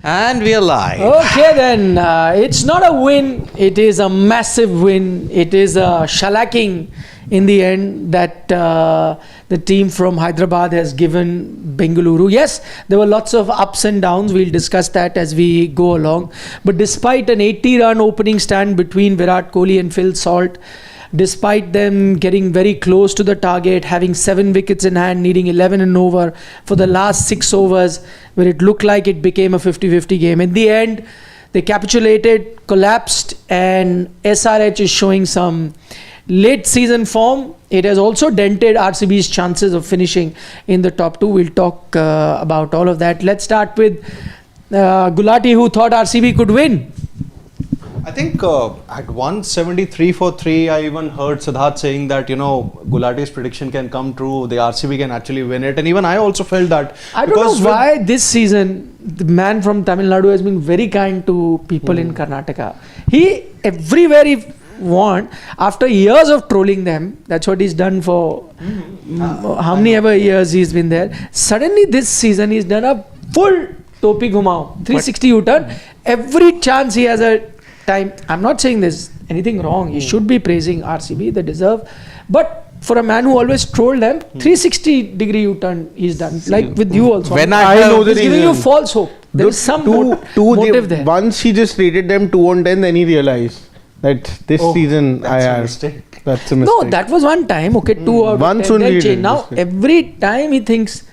And we are live. Okay then, it's not a win, it is a massive win. It is a shellacking in the end that the team from Hyderabad has given Bengaluru. Yes, there were lots of ups and downs, we'll discuss that as we go along. But despite an 80-run opening stand between Virat Kohli and Phil Salt, despite them getting very close to the target, having 7 wickets in hand, needing 11 and over for the last 6 overs, where it looked like it became a 50-50 game. In the end, they capitulated, collapsed, and SRH is showing some late season form. It has also dented RCB's chances of finishing in the top 2. We'll talk about all of that. Let's start with Gulati, who thought RCB could win. I think at 173 for 3, I even heard Siddharth saying that, Gulati's prediction can come true, the RCB can actually win it, and even I also felt that. I don't know why this season the man from Tamil Nadu has been very kind to people in Karnataka. He, everywhere he won, after years of trolling them, that's what he's done for how many ever years he's been there. Suddenly this season he's done a full Topi Ghumao, 360 U-turn. Every chance he has a time. I'm not saying there's anything wrong. He should be praising RCB, they deserve. But for a man who always trolled them, 360-degree U-turn he's done. Like with you also. When I know he's giving you false hope. There is some motive there. Once he just rated them 2 on 10, then he realized that this season that's a mistake. That's a mistake. No, that was one time. Okay, 2 out Once of 10. only Then change. Now every time he thinks,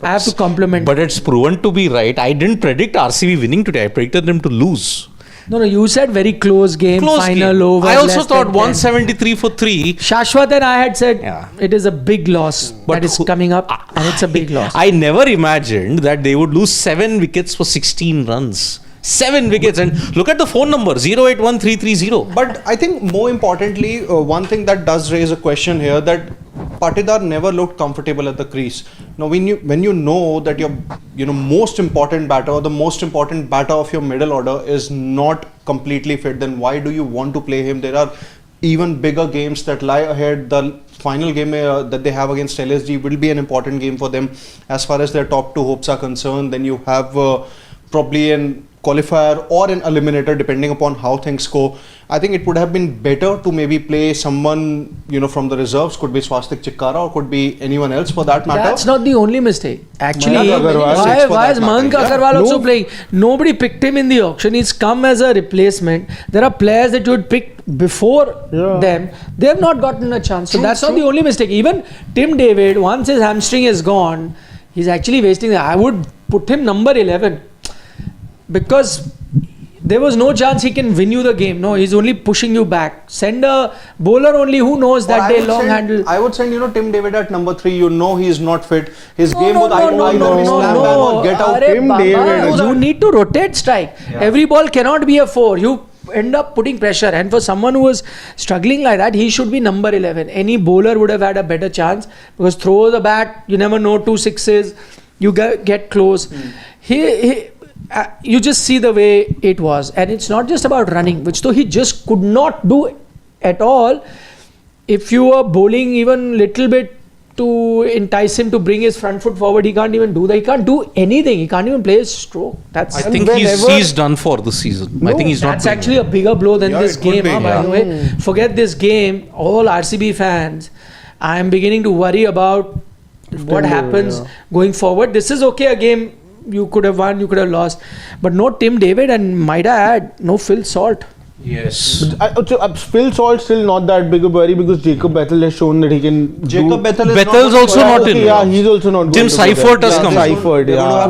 I have to compliment. But it's proven to be right. I didn't predict RCB winning today. I predicted them to lose. No, you said very close game, final over. I also thought 173 for 3. Shashwat and I had said it is a big loss that is coming up, and it's a big loss. I never imagined that they would lose 7 wickets for 16 runs. 7 wickets, and look at the phone number 081330. But I think more importantly, one thing that does raise a question here, that Patidar never looked comfortable at the crease. Now, when you know that your most important batter or the most important batter of your middle order is not completely fit, then why do you want to play him? There are even bigger games that lie ahead. The final game that they have against LSG will be an important game for them as far as their top 2 hopes are concerned. Then you have probably an qualifier or an eliminator depending upon how things go. I think it would have been better to maybe play someone from the reserves, could be Swastik Chikkara or could be anyone else for that matter. That's not the only mistake. Actually, why is Mayank Agarwal also playing? Nobody picked him in the auction. He's come as a replacement. There are players that you would pick before them. They have not gotten a chance. So that's not the only mistake. Even Tim David, once his hamstring is gone, he's actually wasting. I would put him number 11. Because there was no chance he can win you the game. No, he's only pushing you back. Send a bowler only who knows that they long handle. I would send Tim David at number 3. He is not fit. His game would either be slam bang or get out. Tim David. You need to rotate strike. Every ball cannot be a 4. You end up putting pressure, and for someone who is struggling like that, he should be number 11. Any bowler would have had a better chance, because throw the bat, you never know, 2 sixes, you get close. You just see the way it was, and it's not just about running, which though he just could not do at all. If you were bowling even little bit to entice him to bring his front foot forward, he can't even do that. He can't do anything. He can't even play his stroke. I think he's done for the season. No, I think he's not. That's actually a bigger blow than this game. By the way, forget this game. All RCB fans, I am beginning to worry about what happens going forward. This is okay, a game you could have won, you could have lost, but no Tim David, and might I add, no Phil Salt. Yes. Phil Salt still not that big a worry, because Jacob Bethel has shown that he can. Bethel's also not in. Yeah, he's also not. Tim Seifert has come.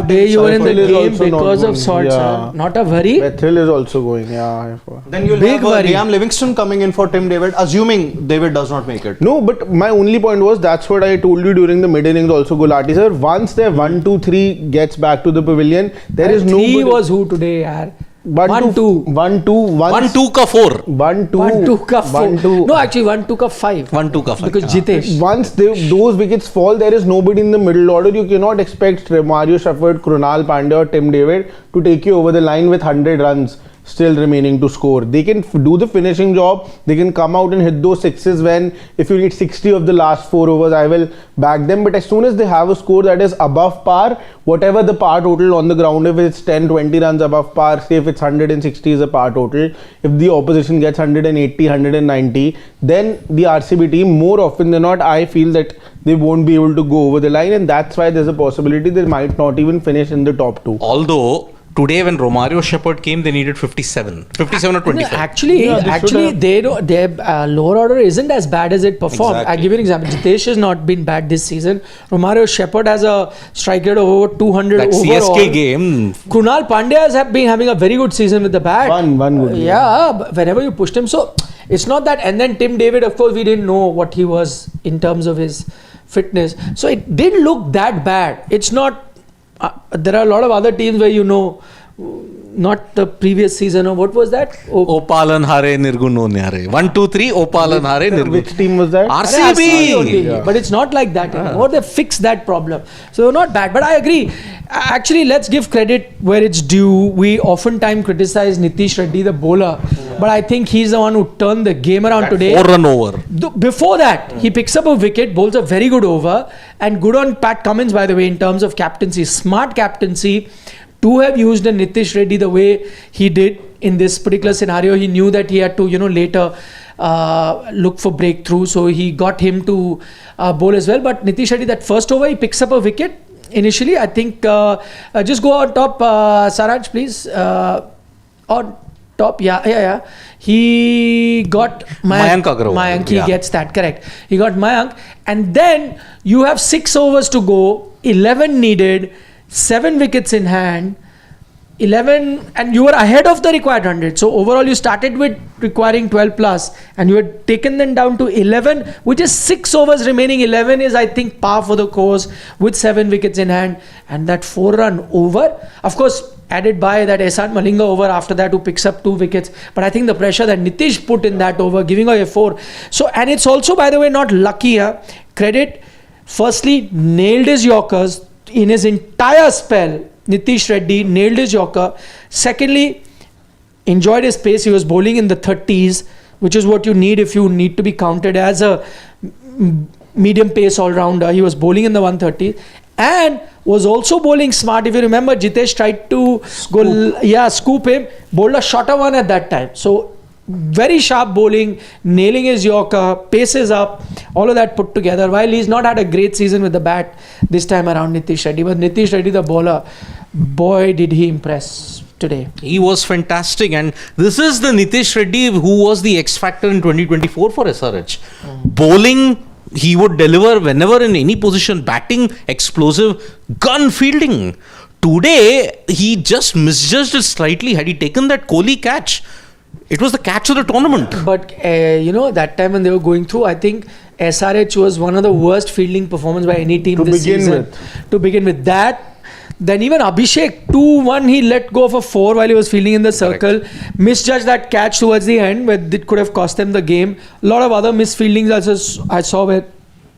Today you were in the game because of Salt. Not a worry. Bethel is also going. Then you'll have Liam Livingston coming in for Tim David, assuming David does not make it. No, but my only point was, that's what I told you during the mid innings also, Gulati sir. Once their 1-2-3 gets back to the pavilion, there is no. He was who today, yaar? 1-2 1-2 ka 4. 1-2 ka 4. No, actually 1-2 ka 5. 1-2 ka 5. Because Jitesh. Once those wickets fall, there is nobody in the middle order. You cannot expect Mario Shepherd, Krunal Pandya or Tim David to take you over the line with 100 runs. still remaining to score. They can do the finishing job. They can come out and hit those sixes when, if you need 60 of the last 4 overs, I will back them. But as soon as they have a score that is above par, whatever the par total on the ground, if it's 10, 20 runs above par, say if it's 160 is a par total, if the opposition gets 180, 190, then the RCB team, more often than not, I feel that they won't be able to go over the line, and that's why there's a possibility they might not even finish in the top 2. Although today when Romario Shepherd came, they needed 57 or 25. Actually, their lower order isn't as bad as it performed. Exactly. I'll give you an example. Jitesh has not been bad this season. Romario Shepherd has a strike rate of over 200 That overall. CSK game. Kunal Pandya has been having a very good season with the bat. One good game. Yeah, but whenever you pushed him. So it's not that. And then Tim David, of course, we didn't know what he was in terms of his fitness. So it didn't look that bad. It's not. There are a lot of other teams where not the previous season, or what was that? Opalan Hare Nirguno Hare. 1, 2, 3, Opalan Hare Nirguno. Which team was that? RCB only. Yeah. But it's not like that anymore. They fixed that problem. So not bad. But I agree. Actually, let's give credit where it's due. We oftentimes criticize Nitish Reddy, the bowler. But I think he's the one who turned the game around today. 4-run over. Before that, he picks up a wicket, bowls a very good over, and good on Pat Cummins, by the way, in terms of captaincy. Smart captaincy to have used a Nitish Reddy the way he did in this particular scenario. He knew that he had to, later look for breakthrough, so he got him to bowl as well. But Nitish Reddy, that first over, he picks up a wicket. Initially, I think, just go on top, SRH, please. On top, yeah. He got Mayank Agrawal. Mayank, he gets that, correct. He got Mayank. And then you have 6 overs to go, 11 needed, 7 wickets in hand, 11, and you were ahead of the required 100. So overall you started with requiring 12 plus, and you had taken them down to 11, which is 6 overs remaining. 11 is, I think, par for the course with 7 wickets in hand. And that 4-run over, of course, added by that Ehsan Malinga over after that, who picks up 2 wickets. But I think the pressure that Nitish put in that over, giving away 4. So, and it's also, by the way, not lucky. Credit, firstly, nailed his Yorkers in his entire spell. Nitish Reddy nailed his Yorker. Secondly, enjoyed his pace. He was bowling in the 30s, which is what you need if you need to be counted as a medium pace all-rounder. He was bowling in the 130s and was also bowling smart. If you remember, Jitesh tried to scoop him, bowled a shorter one at that time. So very sharp bowling, nailing his Yorker, paces up, all of that put together. While he's not had a great season with the bat this time around, Nitish Reddy, but Nitish Reddy, the bowler, boy did he impress today. He was fantastic, and this is the Nitish Reddy who was the X factor in 2024 for SRH. Bowling, he would deliver whenever in any position. Batting, explosive, gun fielding. Today, he just misjudged it slightly. Had he taken that Kohli catch, it was the catch of the tournament. But that time when they were going through, I think SRH was one of the worst fielding performance by any team this season. To begin with that. Then even Abhishek, 2-1, he let go of a 4 while he was fielding in the circle. Correct. Misjudged that catch towards the end, where it could have cost them the game. A lot of other misfieldings also I saw where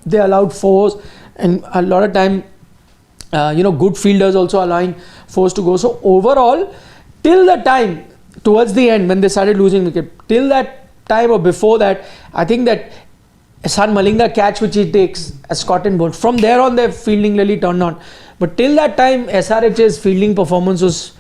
they allowed 4s, and a lot of time, good fielders also allowing 4s to go. So overall, till the time towards the end when they started losing wicket, till that time or before that, I think that Ehsan Malinga catch which he takes as Scotland bowled, from there on their fielding really turned on. But till that time, SRH's fielding performance was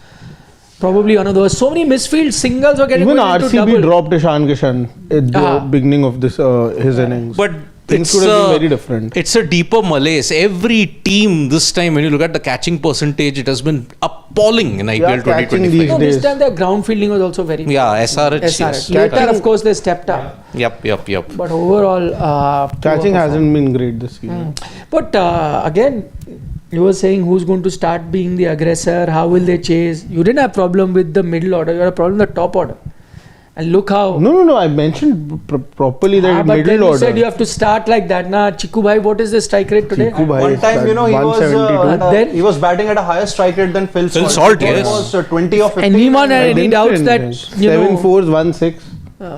probably one of those. So many misfield singles were getting even RCB dropped Ishan Kishan at the beginning of this his innings. But things could have been very different. It's a deeper malaise. Every team this time, when you look at the catching percentage, it has been appalling in IPL 2025. This time their ground fielding was also very SRH. Yes. Later, of course, they stepped up. Yep. But overall, catching hasn't been great this season. But again, you were saying who's going to start being the aggressor, how will they chase? You didn't have problem with the middle order, you had a problem with the top order. And look how... No, I mentioned properly that but middle then order. You said you have to start like that. Chiku bhai, what is the strike rate today? One time, he was batting at a higher strike rate than Phil Salt. Phil Salt, yes. It was 20 or 15. Anyone had any doubts that... 7 4s, 1 6.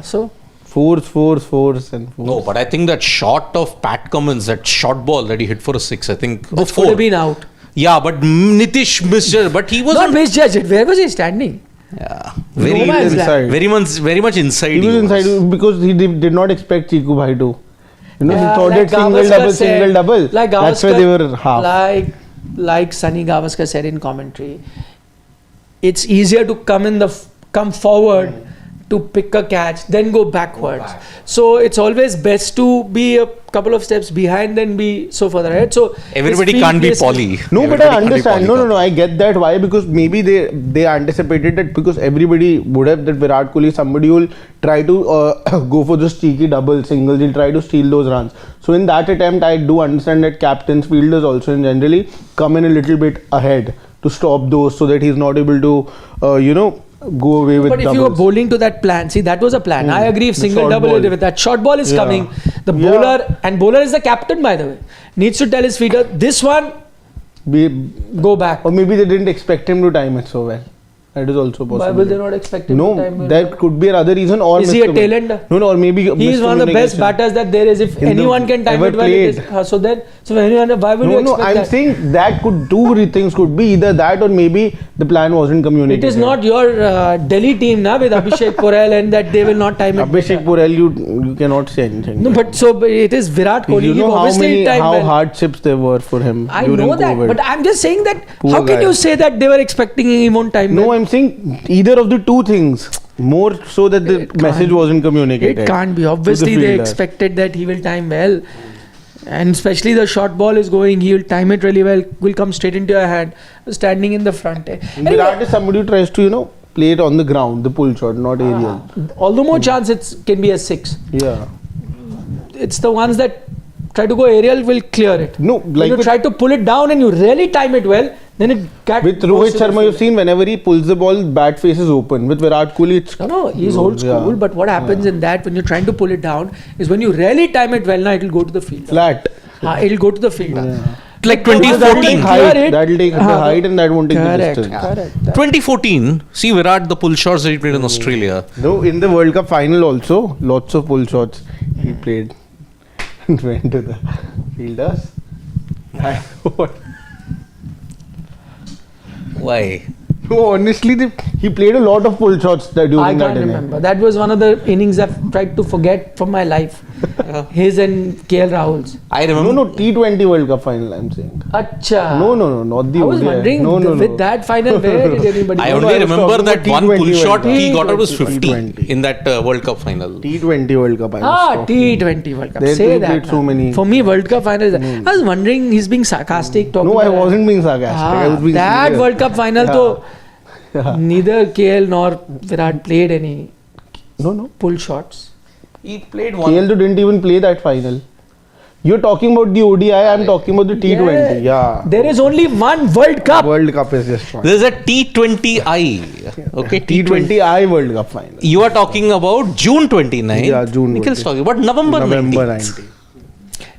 So... 4s and 4s. No, but I think that shot of Pat Cummins, that short ball that he hit for a 6, I think... That could have been out. Yeah, but Nitish misjudged, but he was... Not misjudged. Where was he standing? Yeah. No man's land. Very much inside. He was inside because he did not expect Chiku Bhai to. You know, he thought like that single double. Like That's why they were half. Like Sunny Gavaskar said in commentary, it's easier to come forward to pick a catch, then go backwards. So it's always best to be a couple of steps behind than be so further ahead. So everybody can't be Polly. No, but I understand. No, I get that. Why? Because maybe they anticipated that, because everybody would have that Virat Kohli, somebody will try to go for those cheeky double singles. He'll try to steal those runs. So in that attempt, I do understand that captains, fielders also in generally come in a little bit ahead to stop those, so that he's not able to go away with doubles. But if you were bowling to that plan, see, that was a plan. I agree, if single double, with that short ball is coming, the bowler is the captain, by the way, needs to tell his fielder, this one, go back. Or maybe they didn't expect him to time it so well. That is also possible. Why will they not expect him to time it? No, that could be another reason. Or is he a tail ender? No, or maybe he is one of the best batters that there is. If anyone can time it well, so anyone, why will you expect that? I'm saying that two things could be either that, or maybe the plan wasn't communicated. It is not your Delhi team now with Abhishek Porel, and that they will not time it. Abhishek Porel, you cannot say anything. No, but it is Virat Kohli. You know how hardships there were for him. I know that, but I'm just saying that how can you say that they were expecting him on time? No, I'm saying either of the two things, more so that the message wasn't communicated. It can't be. Obviously, they expected that he will time well, and especially the short ball is going, he will time it really well, will come straight into your hand, standing in the front. Virat is somebody who tries to, play it on the ground, the pull shot, not aerial. Although more chance it can be a 6. Yeah. It's the ones that try to go aerial will clear it. No, like when you try to pull it down and you really time it well, then it gets. With Rohit Sharma, you've seen whenever he pulls the ball, bat face is open. With Virat Kohli, it's he's old school. But what happens in that when you're trying to pull it down is when you really time it well, now it'll go to the field. Flat. It'll go to the fielder. Yeah. Like 2014. That'll take the height and that won't take the distance. Correct. 2014, see Virat, the pull shots that he played in Australia. No, in the World Cup final also, lots of pull shots he played. And went to the fielders. Why? No, honestly, he played a lot of pull shots during I that can't inning. remember. That was one of the innings I've tried to forget from my life. His and KL Rahul's. I remember. No, T20 World Cup final, I'm saying. Acha. No, not the I was ODI. wondering with that final, where did anybody I go? only remember that one pull shot T20 he got out was 50 T20. in that World Cup final. T20 World Cup. T20 World Cup. They Say played that. so many. For me, World Cup final. I was wondering, he's being sarcastic. No, I wasn't being sarcastic. I was being that serious. World Cup final, though, neither KL nor Virat played any pull shots. He played one. KL didn't even play that final. You're talking about the ODI, I'm talking about the T20. Yeah. There is only one World Cup. World Cup is just one. There's a T20I. Okay, T20I World Cup final. You are talking about June 29. Yeah, June. Nikhil's talking about November 19.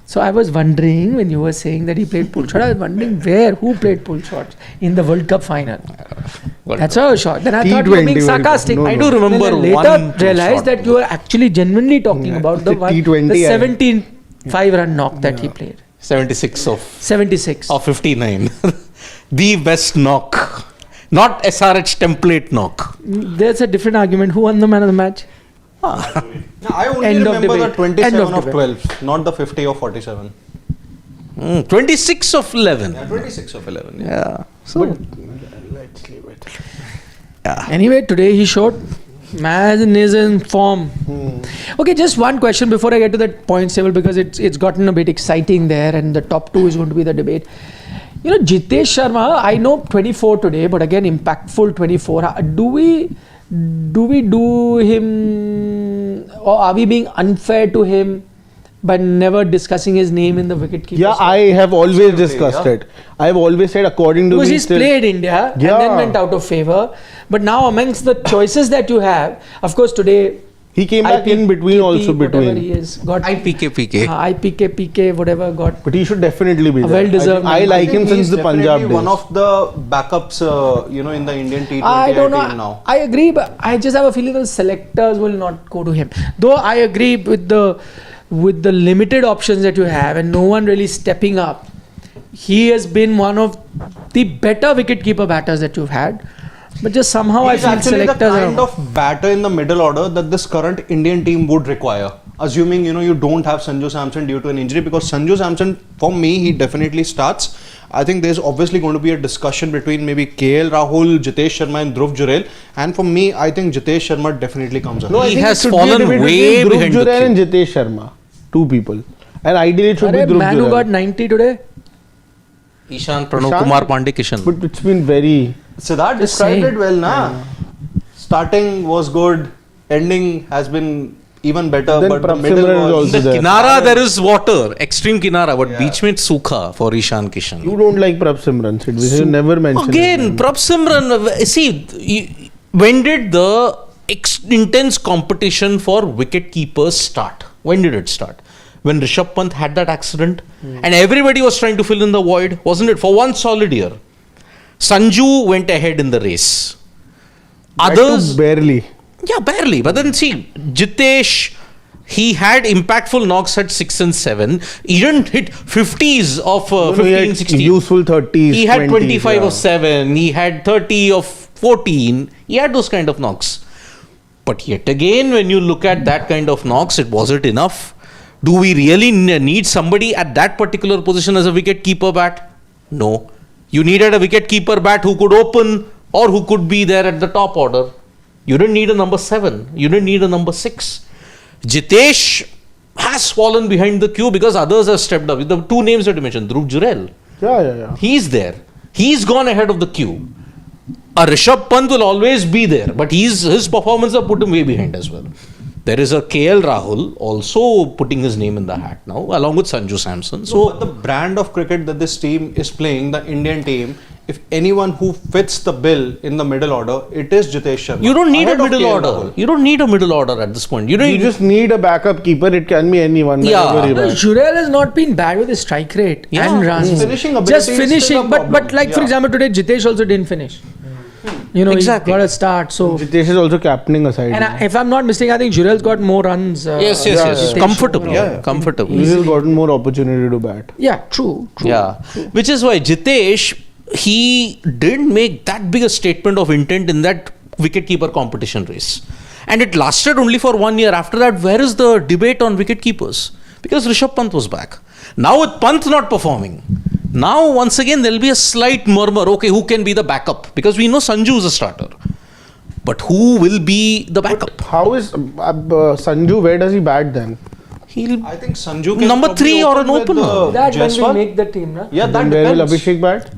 So I was wondering, when you were saying that he played pull shot, I was wondering who played pull shots in the World Cup final. That's how I was shocked. Then I thought you were being sarcastic. I do remember then I one later realized that you were actually genuinely talking about the one, the 17-5 run knock that he played. 76 of 59. The best knock. Not SRH template knock. There's a different argument. Who won the man of the match? I only remember the 27 of 12, not the 50 of 47. 26 of 11. Yeah, 26 of 11. Yeah. So, Let's leave it. yeah. Anyway, today he showed man is in form. Okay, just one question before I get to that points table, because it's gotten a bit exciting there, and the top 2 is going to be the debate. Jitesh Sharma, I know 24 today, but again impactful 24. Do we do him, or are we being unfair to him by never discussing his name in the wicketkeeper? Yeah, I have always discussed it. I have always said, according to because me, he's played India and then went out of favor. But now amongst the choices that you have, of course today he came back in between also whatever he is got IPK. IPK whatever got. But he should definitely be there. Well deserved. I like him since the Punjab days. One of the backups, in the Indian T20 I don't know. team now. I agree, but I just have a feeling the selectors will not go to him. Though I agree with the limited options that you have and no one really stepping up. He has been one of the better wicketkeeper batters that you've had. But just somehow I He's feel actually the selectors kind are. of batter in the middle order that this current Indian team would require. Assuming you don't have Sanju Samson due to an injury, because Sanju Samson, for me, he definitely starts. I think there's obviously going to be a discussion between maybe KL Rahul, Jitesh Sharma and Dhruv Jurel. And for me, I think Jitesh Sharma definitely comes ahead. No, I He think has it should be a fallen debate way between behind Dhruv the Jurel and queue. Jitesh Sharma. Two people. And ideally it should Arey, be Dhruv Manu Jurel. got 90 today. Ishan, Pranav Ishan? Kumar, Pandey, Kishan. But it's been very... Siddharth Just described saying. it well, na? Starting was good, ending has been even better, Then but the Prabh middle Simran is was... also In the there. Kinara, there is water, extreme Kinara, but Yeah. beach mein sukha for Ishan Kishan. You don't like Prabh Simran, Sid. We should never mention his Again, name. Prabh Simran, when did the intense competition for wicket keepers start? When did it start? When Rishabh Pant had that accident and everybody was trying to fill in the void, wasn't it? For one solid year. Sanju went ahead in the race. That too Others, barely. yeah, barely. But then see, Jitesh, he had impactful knocks at 6 and 7. He didn't hit 50s of No, he 15, had 16. useful 30s. He had 20s, 25 yeah. of 7. He had 30 of 14. He had those kind of knocks. But yet again, when you look at that kind of knocks, was it enough? Do we really need somebody at that particular position as a wicket keeper bat? No. You needed a wicket keeper bat who could open or who could be there at the top order. You didn't need a number 7. You didn't need a number 6. Jitesh has fallen behind the queue because others have stepped up. The two names that you mentioned, Dhruv Jurel. Yeah. He's there. He's gone ahead of the queue. A Rishabh Pant will always be there, but his performance have put him way behind as well. There is a KL Rahul also putting his name in the hat now, along with Sanju Samson. So, So, but the brand of cricket that this team is playing, the Indian team, if anyone who fits the bill in the middle order, it is Jitesh Sharma. you don't need a Ahead of middle KL order. Rahul. You don't need a middle order at this point. You don't. You just need a backup keeper. It can be anyone. Yeah. whenever he No, bats. Jurel has not been bad with his strike rate Yeah. and runs. His finishing ability Just is still finishing, a but problem. like for Yeah. example today Jitesh also didn't finish. You know, Exactly. he got a start. So, Jitesh is also captaining a side. and if I'm not mistaken, I think Jurel's got more runs. yes. Jitesh Comfortable. overall. Comfortable. He's gotten more opportunity to bat. Yeah, true. Yeah. Which is why Jitesh, he didn't make that big a statement of intent in that wicketkeeper competition race. And it lasted only for 1 year. After that, where is the debate on wicketkeepers? Because Rishabh Pant was back. Now with Pant not performing, now once again there will be a slight murmur. Okay, who can be the backup? Because we know Sanju is a starter. But who will be the backup? How is Sanju? Where does he bat then? He'll I think Sanju can Number probably 3 or open an with, opener. That when Jaiswal. we make the team, na? Yeah, that Then where will depends. Abhishek bat?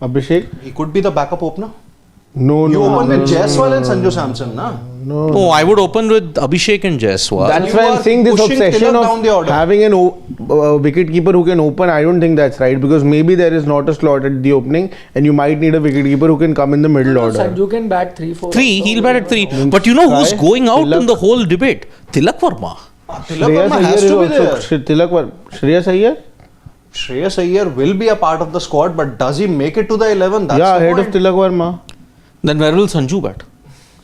Abhishek? He could be the backup opener. No, You no. open no, with no, Jaiswal and Sanju Samson, na? No. Oh, I would open with Abhishek and Jaiswal. That's You why I'm are saying this pushing obsession Tilak down the of order. having an wicket keeper who can open. I don't think that's right because maybe there is not a slot at the opening, and you might need a wicket keeper who can come in the middle order. Sanju can bat 3-4. 3, also. he'll bat at 3. Means But you know who's Sai, going out in Tilak. the whole debate? Tilak Verma. Tilak Shreyas Verma Iyer has is to be there. also Shreyas Iyer? Shreyas Iyer will be a part of the squad, but does he make it to the 11? That's Yeah, the ahead point. of Tilak Verma. Then where will Sanju bat?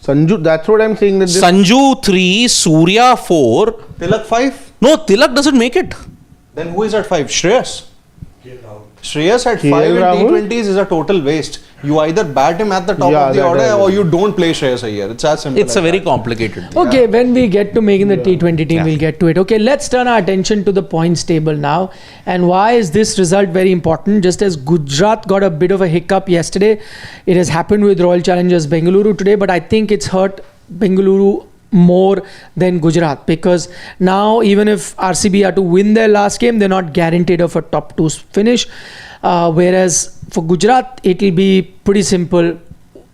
Sanju, that's what I'm saying. That this, Sanju 3, Surya 4. Tilak 5? No, Tilak doesn't make it. Then who is at 5? Shreyas. Shreyas at KL 5 in Rahul? T20s is a total waste. You either bat him at the top Yeah, of the that order I or agree. you don't play Shreyas Iyer. It's as simple It's as a very that. complicated thing. Okay, when we get to making the T20 team, Yeah. we'll get to it. Okay, let's turn our attention to the points table now. And why is this result very important? Just as Gujarat got a bit of a hiccup yesterday, it has happened with Royal Challengers Bengaluru today, but I think it's hurt Bengaluru more than Gujarat because now even if RCB are to win their last game, they're not guaranteed of a top 2 finish. Whereas for Gujarat, it'll be pretty simple.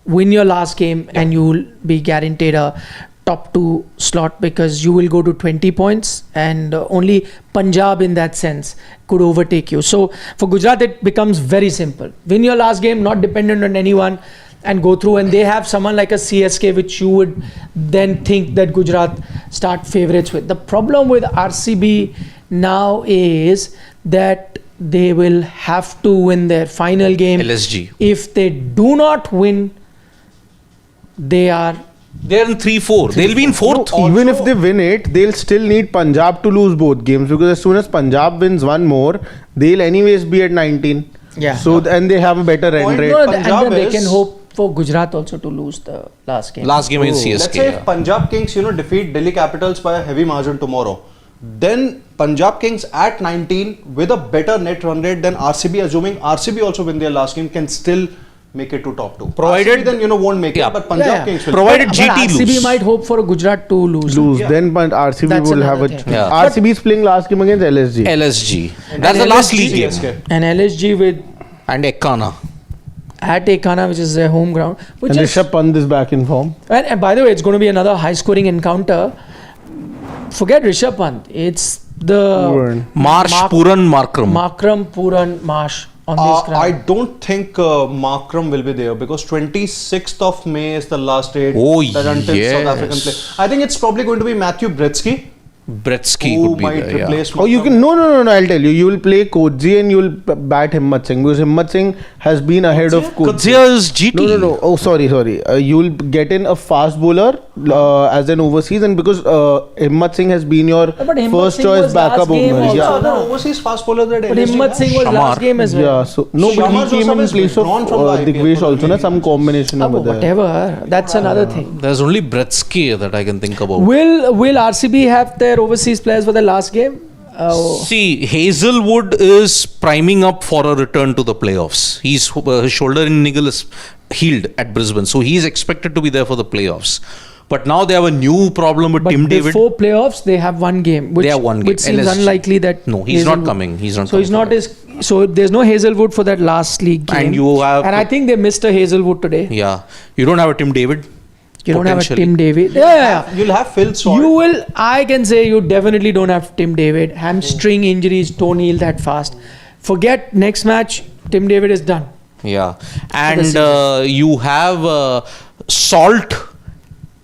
Win your last game and you will be guaranteed a top 2 slot because you will go to 20 points and only Punjab in that sense could overtake you. So for Gujarat, it becomes very simple. Win your last game, not dependent on anyone, and go through, and they have someone like a CSK which you would then think that Gujarat start favourites with. The problem with RCB now is that they will have to win their final game. LSG. If they do not win, they're in 3-4. They'll be in 4th. even if they win it, they'll still need Punjab to lose both games because as soon as Punjab wins one more, they'll anyways be at 19. Yeah. So and they have a better run Point rate. no, and Punjab then they is- can hope for Gujarat also to lose the last game. Last game against CSK. Let's say yeah. if Punjab Kings, defeat Delhi Capitals by a heavy margin tomorrow, then Punjab Kings at 19 with a better net run rate than RCB, assuming RCB also win their last game, can still make it to top 2. Provided- RCB then won't make Yeah. it, but Punjab Kings will. Provided But GT RCB lose. might hope for Gujarat to lose. Yeah. Then but RCB That's will have a another thing. Yeah. RCB is playing last game against LSG. LSG. That's the last league game. CSK. And LSG with And Ekana. at Ekana, which is their home ground. Which And is, Rishabh Pant is back in form. and by the way, it's going to be another high-scoring encounter. Forget Rishabh Pant. It's the Puran. Marsh, Puran, Markram. Markram, Puran, Marsh on this ground. I don't think Markram will be there because 26th of May is the last date Oh, that until South African play. yes. I think it's probably going to be Matthew Bretsky Bretsky who could be might there. Yeah. replace Oh, you Markram. can no. I'll tell you. You will play Koji and you will bat Himmat Singh because Himmat Singh has been ahead of Koji. Kadzia is GT. No. Oh, sorry. You will get in a fast bowler as an overseas, and because Himmat Singh has been your But Himmat first Singh choice was last backup game opener. also. Yeah, Yeah. other overseas fast bowler that But LSG Himmat has. Singh was Shamar. last game as well. Yeah, so no, but Shamar he came Joseph in has place of withdrawn from the IPL Digvesh for the also, na, league. some combination over there. Whatever. That's another thing. There's only Bretsky that I can think about. Will RCB have their overseas players for the last game? See, Hazelwood is priming up for a return to the playoffs. His shoulder in niggle is healed at Brisbane, so he's expected to be there for the playoffs. But now they have a new problem with But Tim David. before playoffs, they have one game. Which, They have one game, Which seems LSG. unlikely that. No, he's not Hazelwood- coming. He's not So he's coming not for as. So there's no Hazelwood for that last league game. And you have And I think they missed a Hazelwood today. Yeah, you don't have a Tim David. You don't have a potentially. Tim David. Yeah. You'll have Phil Salt. You will. I can say you definitely don't have Tim David. Hamstring injuries don't heal that fast. Forget next match. Tim David is done. Yeah, and you have Salt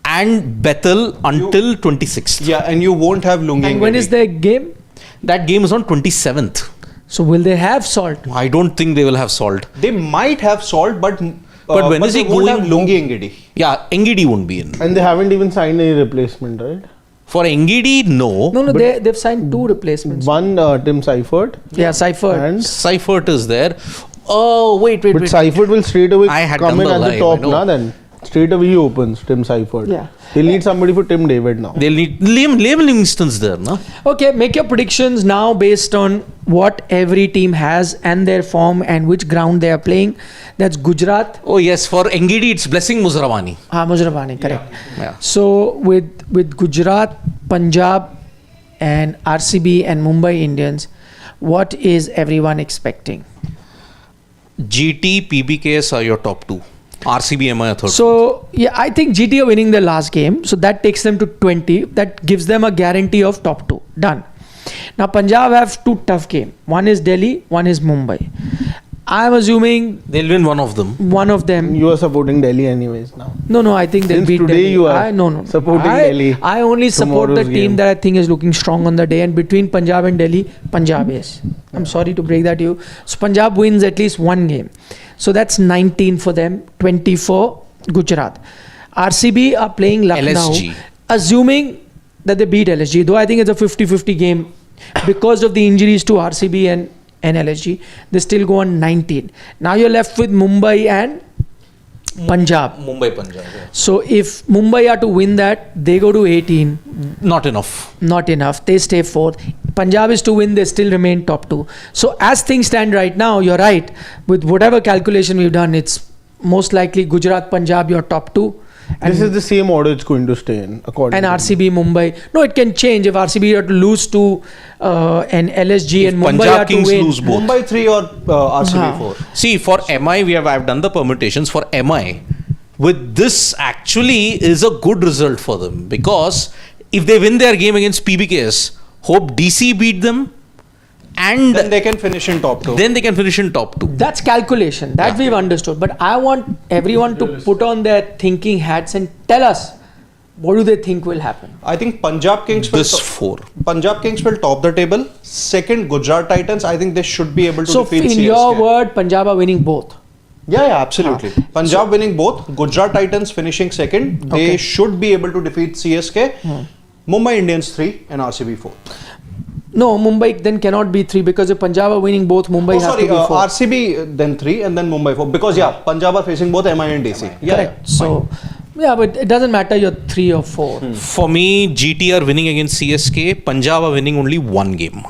and Bethel until 26th. Yeah, and you won't have Lungi. And when is their game? That game is on 27th. So will they have Salt? I don't think they will have Salt. They might have Salt, but when is they he won't going? have Lungi Ngidi. Yeah, Engidi won't be in. And they haven't even signed any replacement, right? For Engidi, no. No, they've signed 2 replacements. One Tim Seifert Yeah, Seifert. and Seifert is there. Oh, wait. but Seifert will straight away I had come done in the at live, the I top know. now. Then straight away he opens Tim Seifert. Yeah. They'll need somebody for Tim David now. They'll need Liam Livingston's there, no? Okay, make your predictions now based on what every team has and their form and which ground they are playing. That's Gujarat. Oh, yes. For Engidi, it's Blessing Muzrawani. Muzrabani, correct. Yeah. So with Gujarat, Punjab, and RCB and Mumbai Indians, what is everyone expecting? GT, PBKS are your top 2. RCB, MI are third. So yeah, I think GT are winning their last game, so that takes them to 20. That gives them a guarantee of top 2. Done. Now Punjab have 2 tough games. One is Delhi, one is Mumbai. I'm assuming They'll win one of them. one of them. You are supporting Delhi anyways now. No, I think they'll Since beat today Delhi. you are No. supporting Delhi. I only support the Tomorrow's team game. that I think is looking strong on the day. And between Punjab and Delhi, Punjab is. I'm sorry to break that to you. So Punjab wins at least one game. So that's 19 for them, 20 for Gujarat. RCB are playing Lucknow, LSG. assuming that they beat LSG. Though I think it's a 50-50 game because of the injuries to RCB and LSG. They still go on 19. Now you're left with Mumbai and Punjab. Mumbai, Punjab. Yeah. So if Mumbai are to win that, they go to 18. Not enough. Not enough. They stay 4th. Punjab is to win, they still remain top 2. So as things stand right now, you're right. With whatever calculation we've done, it's most likely Gujarat, Punjab, your top 2. And, This is the same order it's going to stay in, according and to me. RCB, Mumbai. No, it can change if RCB are to lose to an LSG and Mumbai Punjab are to Kings win. lose both. Mumbai 3 or RCB 4. See, for MI, I've done the permutations. For MI, with this actually is a good result for them because if they win their game against PBKS, hope DC beat them, and Then they can finish in top 2. then they can finish in top 2. That's calculation. That we've understood. But I want everyone to put on their thinking hats and tell us what do they think will happen. I think Punjab Kings will This 4. Punjab Kings will top the table. Second, Gujarat Titans. I think they should be able to So defeat in CSK. your word, Punjab are winning both. Yeah, absolutely. Punjab winning both. Gujarat Titans finishing second. They Okay. should be able to defeat CSK. Mumbai Indians 3 and RCB 4. No, Mumbai then cannot be 3 because if Punjab are winning both, Mumbai have to be 4. RCB then 3 and then Mumbai 4 because Punjab are facing both MI and DC. Correct. So, but it doesn't matter you're 3 or 4. For me, GT are winning against CSK. Punjab are winning only one game.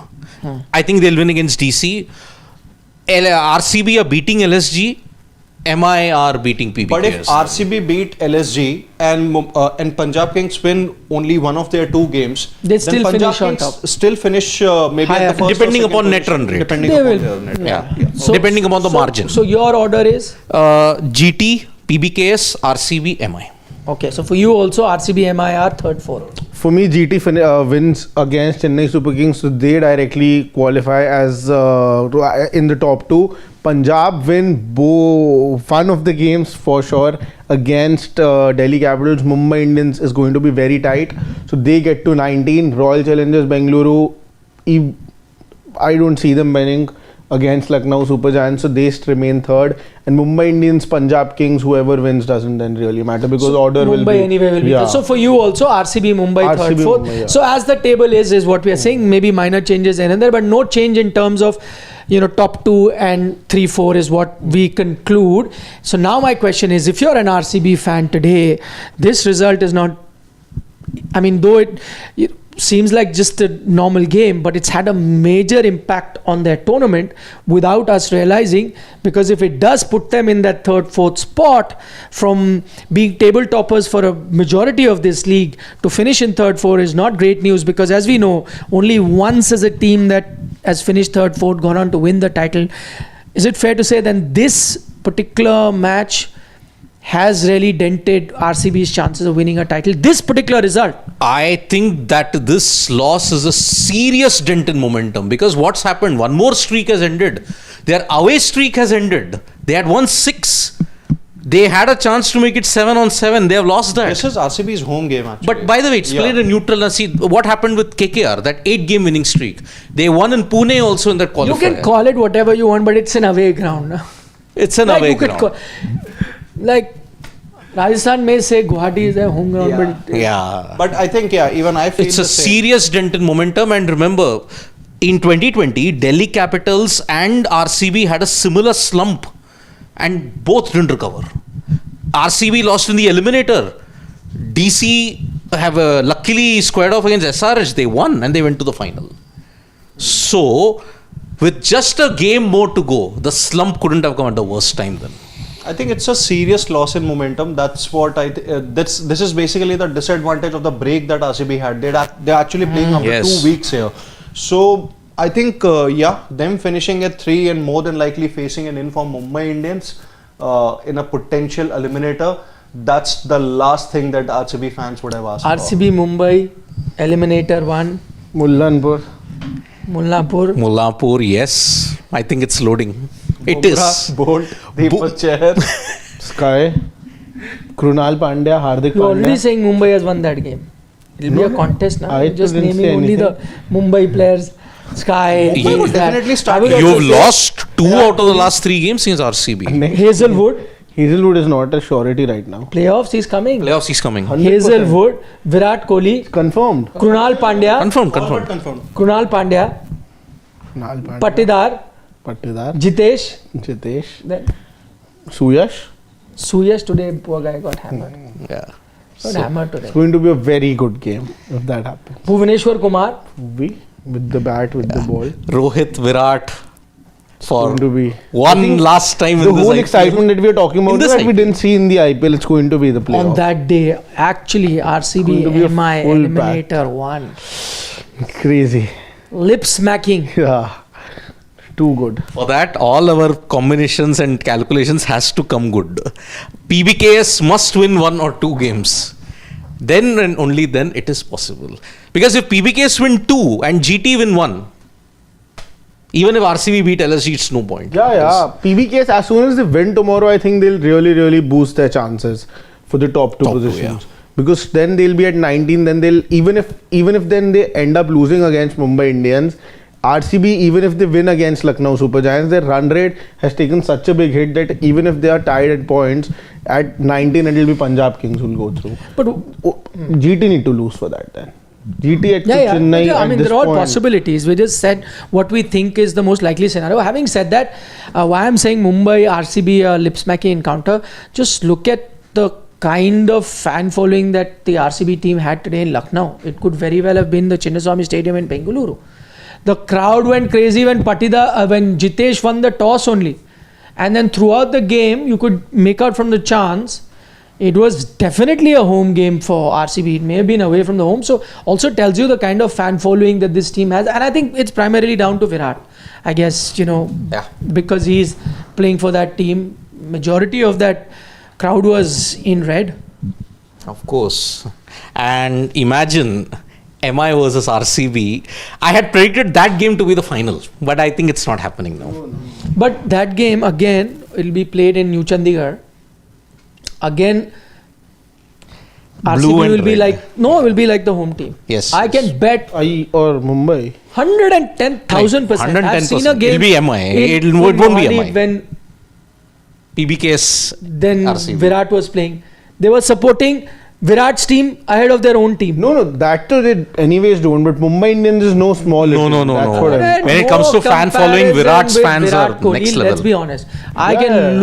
I think they'll win against DC. RCB are beating LSG. MI are beating PBKS. But if RCB beat LSG and Punjab Kings win only one of their 2 games, They then still Punjab finish on Kings top. still finish maybe Higher. at the first Depending or second upon net position. run rate. Depending They upon will. their net Yeah. run. Depending upon the margin. So your order is? GT, PBKS, RCB, MI. Okay, so for you also RCB, MI are 3rd, 4th. For me, GT wins against Chennai Super Kings, so they directly qualify as in the top 2. Punjab win one of the games for sure against Delhi Capitals. Mumbai Indians is going to be very tight, so they get to 19. Royal Challengers Bengaluru, I don't see them winning against Lucknow Super Giants, so they remain 3rd. And Mumbai Indians, Punjab Kings, whoever wins doesn't then really matter because order will be. Mumbai anyway will be. So for you also RCB, Mumbai, 3rd, 4th. Mumbai, yeah. So as the table is what we are saying. Maybe minor changes here and there, but no change in terms of top 2 and 3, 4 is what we conclude. So now my question is, if you're an RCB fan today, this result is not. I mean, though it seems like just a normal game, but it's had a major impact on their tournament without us realizing, because if it does put them in that 3rd, 4th spot from being table toppers for a majority of this league to finish in 3rd, 4th is not great news, because as we know, only once as a team that has finished 3rd, 4th gone on to win the title. Is it fair to say then this particular match has really dented RCB's chances of winning a title? This particular result. I think that this loss is a serious dent in momentum, because what's happened? One more streak has ended. Their away streak has ended. They had won 6. They had a chance to make it 7 on 7. They have lost that. This is RCB's home game actually. But by the way, it's played in neutral. Now see what happened with KKR, that 8-game winning streak. They won in Pune also in that qualifier. You can call it whatever you want, but it's an away ground. It's an away ground. Like Rajasthan may say Guwahati is their home ground, but But I think even I feel it's the a same. serious dent in momentum. And remember, in 2020, Delhi Capitals and RCB had a similar slump, and both didn't recover. RCB lost in the eliminator. DC have luckily squared off against SRH. They won and they went to the final. So, with just a game more to go, the slump couldn't have come at the worst time then. I think it's a serious loss in momentum. That's what this is basically the disadvantage of the break that RCB had. They're actually playing after 2 weeks here. So I think them finishing at 3 and more than likely facing an in-form Mumbai Indians in a potential eliminator. That's the last thing that RCB fans would have asked RCB Mumbai eliminator 1. Mullanpur. Mullapur, yes. I think it's loading. It is. Bolt, Deepak Chahar. Sky. Krunal Pandya, Hardik You're already Pandya. saying Mumbai has won that game. It'll be a contest now. I You're just didn't naming say only the Mumbai players. Sky. Mumbai would definitely start. You've lost 2 out of the last 3 games against RCB. Hazelwood. Hazelwood is not a surety right now. Playoffs, he's coming. Playoffs, he's coming. 100%. Virat Virat Kohli. Confirmed. Krunal Pandya. Confirmed. Krunal Pandya. Krunal Pandya. Patidar. Jitesh. Then Suyash. Today, poor guy got hammered. Yeah. Got hammered today. It's going to be a very good game if that happens. Bhuvaneshwar Kumar. With the bat, with the ball. Rohit, Virat, for Going to be one last time the in this whole IPL. excitement that we are talking about In this that we IPL. didn't see in the IPL. It's going to be the playoff. On that day, actually, RCB Going to be a MI full eliminator 1. Crazy. Lip smacking. Yeah. Too good. For that, all our combinations and calculations has to come good. PBKS must win 1 or 2 games. Then and only then it is possible. Because if PBKS win 2 and GT win 1, even if RCB beat LSG, it's no point. Yeah. PBKS, as soon as they win tomorrow, I think they'll really boost their chances for the top two positions. Because then they'll be at 19. Then they'll even if then they end up losing against Mumbai Indians, RCB, even if they win against Lucknow Super Giants, their run rate has taken such a big hit that even if they are tied at points, at 19 it will be Punjab Kings who will go through. But GT need to lose for that then. GTH to Yeah. Chennai I at mean, this there are all point. possibilities. We just said what we think is the most likely scenario. Having said that, why I'm saying Mumbai RCB lip-smacking encounter, just look at the kind of fan following that the RCB team had today in Lucknow. It could very well have been the Chinnaswamy Stadium in Bengaluru. The crowd went crazy when when Jitesh won the toss only. And then throughout the game, you could make out from the chants, it was definitely a home game for RCB. It may have been away from the home. So also tells you the kind of fan following that this team has. And I think it's primarily down to Virat. I guess, because he's playing for that team. Majority of that crowd was in red. Of course. And imagine MI versus RCB. I had predicted that game to be the final, but I think it's not happening now. But that game, again, will be played in New Chandigarh. Again, Blue RCB and will be red. will be like the home team. Yes, I yes. can bet Or Mumbai. 110,000%. I've seen a 110%. game. It'll be MI. It in won't be Mohali MI. When PBK's then RCB. Virat was playing. They were supporting Virat's team ahead of their own team. No, that too they anyways don't. But Mumbai Indians is no small. No, issue. no. That's what I'm- When it comes to fan following, comparison Virat's with fans Virat are Kohli, next Let's level. be honest. I Yeah. can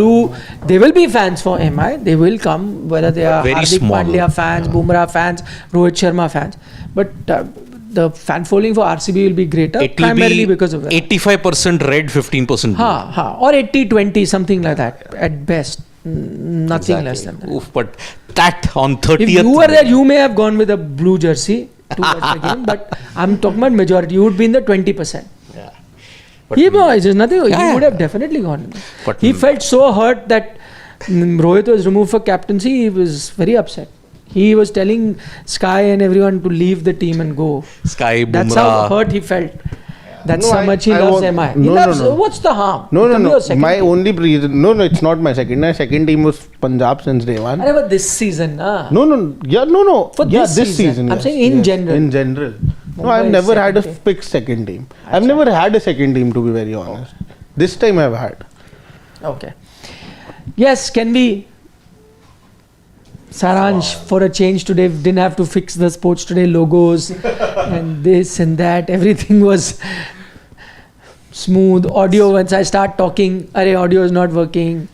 They will be fans for MI. They will come, whether they are Very Hardik small. Pandya fans, Bumrah fans, Rohit Sharma fans. But the fan following for RCB will be greater, It will primarily be because of Virat. 85% red, 15% blue. Or 80-20, something like that at best. Nothing less than that. Oof, but that on 30th. If you were there, you may have gone with a blue jersey to watch the game, but I'm talking about majority. You would be in the 20%. Yeah. There's nothing. He Yeah. would have definitely gone. But He felt so hurt that Rohit was removed for captaincy. He was very upset. He was telling Sky and everyone to leave the team and go. Sky, That's how Bumrah. hurt he felt. That's No, how much he I loves won't- MI. He no, loves. no. What's the harm? No, It can be your second My team. only reason. No, it's not my second. My second team was Punjab since day one. But this season, No. No. For yeah, this this season. I'm yes, saying in yes, general. In general. No, Mumbai I've is never had a second team. fixed second team. I've never had a second team, to be very honest. This time I've had. Okay. Yes, can we? Saransh, for a change today, didn't have to fix the Sports Today logos and this and that. Everything was smooth. Audio, once I start talking, audio is not working.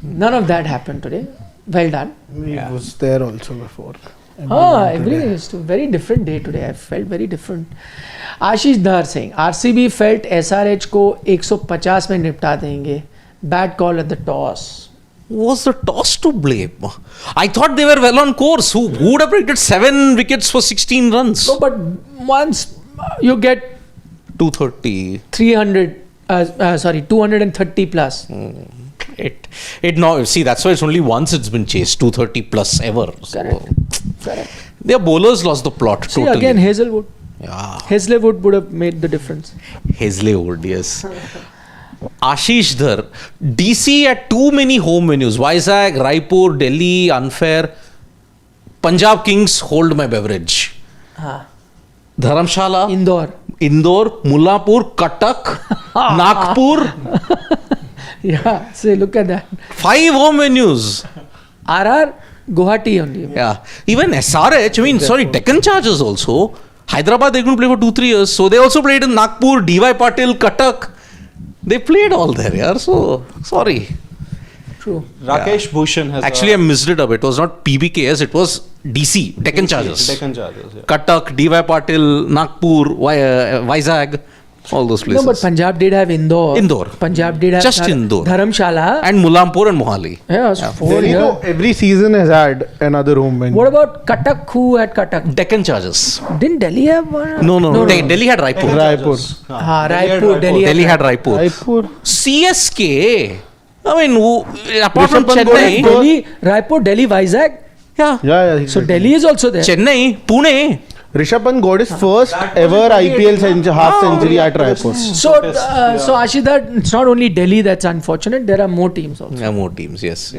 None of that happened today. Well done. It was there also before. Everything is very different day today. I felt very different. Ashish Dhar saying, RCB felt SRH को 150 में निपटा देंगे. Bad call at the toss. Was the toss to blame? I thought they were well on course. Who would have predicted 7 wickets for 16 runs? No, but once you get 230. 230 plus. It now see that's why it's only once it's been chased 230 plus ever. So Correct. their bowlers lost the plot See totally. again Hazelwood. Yeah, Hazelwood would have made the difference. Hazlewood, yes. Ashish Dhar, DC at too many home venues. Vizag, Raipur, Delhi, unfair. Punjab Kings hold my beverage. Dharamshala, Indore. Mullapur, Cuttack, Nagpur. Yeah, see, look at that. 5 home venues. RR, Guwahati only. Yeah. Even SRH, I mean, sorry, Deccan Chargers also. Hyderabad, they couldn't play for 2-3 years. So they also played in Nagpur, DY Patil, Cuttack. They played all there, yeah. So, sorry. True. Rakesh Bhushan has Actually, I missed it up. It was not PBKS, it was DC, Deccan Chargers. Deccan Chargers. Yeah. Cuttack, DY Patil, Nagpur, Vizag, all those places. No, but Punjab did have Indore. Punjab did have Just Indore. Dharamshala. And Mullampur and Mohali. Yeah, it was 4 Delhi, years. though, every season has had another home venue. What about Cuttack? Who had Cuttack? Deccan Chargers. Didn't Delhi have one? No. Delhi had Raipur. Raipur. Raipur. Delhi had Raipur. Raipur. CSK. I mean, apart from Rishabh Pant Chennai. got Raipur, Delhi, Vizag. Yeah. Yeah. So Delhi is also there. Chennai, Pune. Rishabh Pant got his first ever IPL half century at Raipur. So Ashida, it's not only Delhi that's unfortunate. There are more teams also. Yeah, more teams, yes.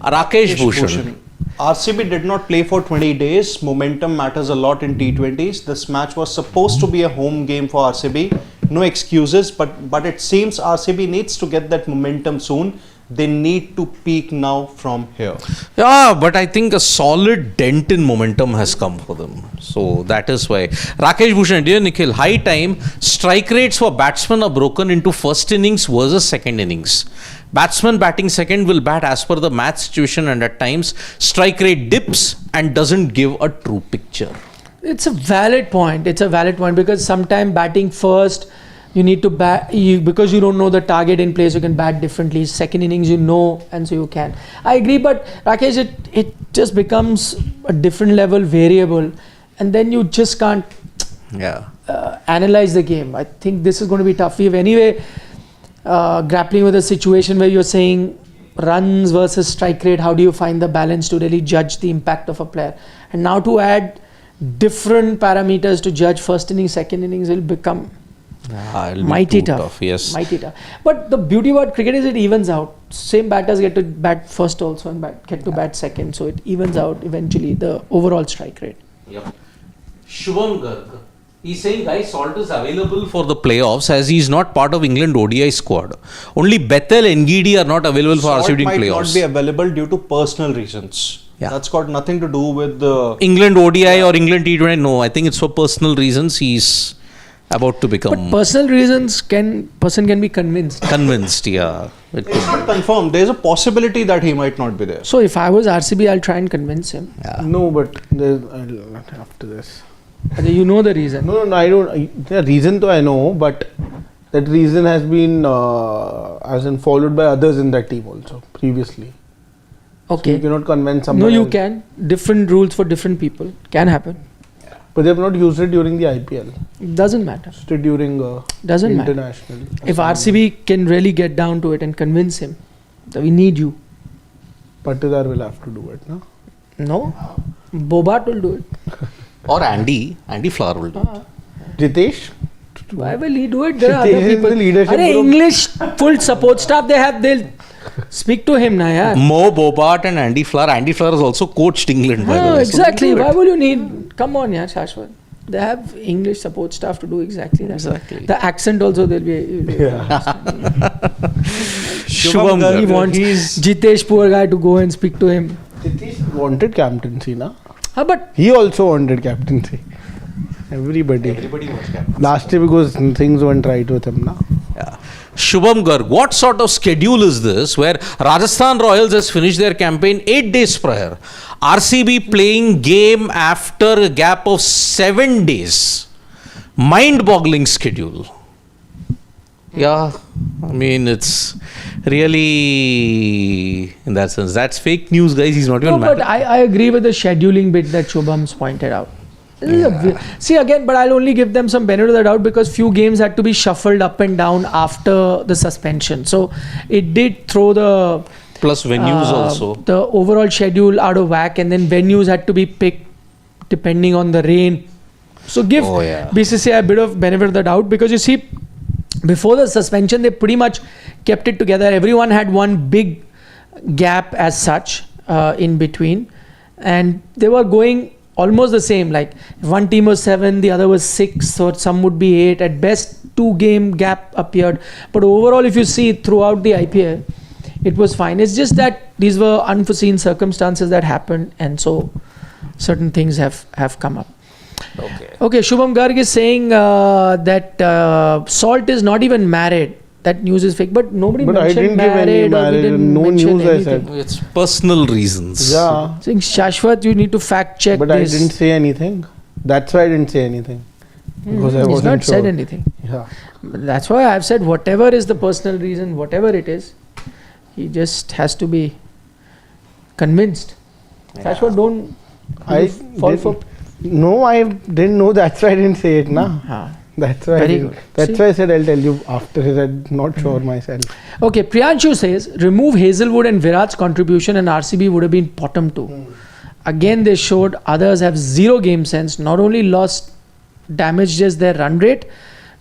Rakesh Bhushan. RCB did not play for 20 days. Momentum matters a lot in T20s. This match was supposed to be a home game for RCB. No excuses, but it seems RCB needs to get that momentum soon. They need to peak now from here. Yeah, but I think a solid dent in momentum has come for them. So that is why. Rakesh Bhushan, dear Nikhil, high time. Strike rates for batsmen are broken into first innings versus second innings. Batsman batting second will bat as per the match situation, and at times strike rate dips and doesn't give a true picture. It's a valid point. Because sometimes batting first, you need to bat because you don't know the target in place. You can bat differently. Second innings, you know, and so you can. I agree, but Rakesh, it just becomes a different level variable, and then you just can't analyze the game. I think this is going to be tough. We've anyway grappling with a situation where you're saying runs versus strike rate. How do you find the balance to really judge the impact of a player? And now to add different parameters to judge first innings, second innings will become mighty tough. Yes. Mighty tough. But the beauty about cricket is it evens out. Same batters get to bat first also and get to bat second. So it evens out eventually the overall strike rate. Yep. Shubham Garg. He's saying, guys, Salt is available for the playoffs as he's not part of England ODI squad. Only Bethel and Ngidi are not available for RCB might playoffs. not be available due to personal reasons. Yeah. That's got nothing to do with the England ODI or England T20. No, I think it's for personal reasons. He's about to become But personal reasons person can be convinced. convinced. Yeah. it's not confirmed. There's a possibility that he might not be there. So if I was RCB, I'll try and convince him. No, but after this. You know the reason. No, I don't. The reason though I know, but that reason has been as in followed by others in that team also previously. Okay. So you cannot convince someone. No, you else. can. Different rules for different people. Can happen. But they have not used it during the IPL. It doesn't matter. Just during Doesn't matter. international. If RCB can really get down to it and convince him that we need you. Patidar will have to do it, no? No. Bobart will do it. Or Andy Flower will do it. Jitesh? Why will he do it? There are other Jitesh is people. the leadership Arey, group. English full support staff they have. They'll speak to him now, yaar. Mo Bobart and Andy Flower. Andy Flower has also coached England, by the No, way. So exactly. they'll do Why it. will you need? Come on, yaar, Shashwat. They have English support staff to do exactly that. Exactly. The accent also they'll be. Shubham He Garg. wants Jitesh, poor guy, to go and speak to him. Jitesh wanted captaincy, na? But He also wanted captaincy. Everybody. wants captain. Last year because things went right with him, na? Yeah. Shubham Garg, what sort of schedule is this where Rajasthan Royals has finished their campaign 8 days prior? RCB playing game after a gap of 7 days. Mind-boggling schedule. Yeah, I mean, it's really, in that sense, that's fake news, guys. He's not even no, but mad. I agree with the scheduling bit that Shubham's pointed out. This is see again, but I'll only give them some benefit of the doubt because few games had to be shuffled up and down after the suspension. So it did throw the Plus venues also. the overall schedule out of whack, and then venues had to be picked depending on the rain. So give BCCI a bit of benefit of the doubt because you see, before the suspension, they pretty much kept it together. Everyone had one big gap as such in between, and they were going almost the same. Like if one team was 7, the other was 6, or some would be 8. At best, 2-game gap appeared. But overall, if you see throughout the IPL, it was fine. It's just that these were unforeseen circumstances that happened, and so certain things have come up. Okay, Shubham Garg is saying that Salt is not even married. That news is fake, but nobody But I mentioned didn't give any married or we marriage, didn't no mention news I anything. said. It's personal reasons. Yeah. Saying Shashwat, you need to fact check But this. I didn't say anything. That's why I didn't say anything. Because I He's wasn't not sure. said anything. Yeah. That's why I've said whatever is the personal reason, whatever it is, he just has to be convinced. Shashwat, don't I fall didn't- for. No, I didn't know. That's why I didn't say it, na. That's why. I Very didn't. good. That's See? why I said I'll tell you after. I'm not sure myself. Okay, Priyanshu says remove Hazelwood and Virat's contribution and RCB would have been bottom 2. Again, they showed others have zero game sense. Not only damaged just their run rate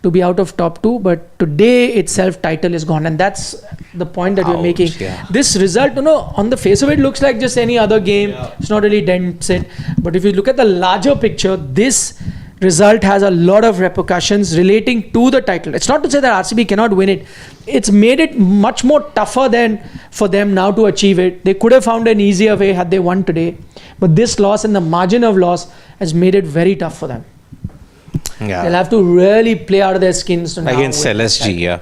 to be out of top 2, but today itself title is gone, and that's the point that we're making. Yeah. This result, on the face of it looks like just any other game. It's not really dents it, but if you look at the larger picture, this result has a lot of repercussions relating to the title. It's not to say that RCB cannot win it. It's made it much more tougher than for them now to achieve it. They could have found an easier way had they won today. But this loss and the margin of loss has made it very tough for them. Yeah. They'll have to really play out of their skins to now Against win LSG, that. yeah.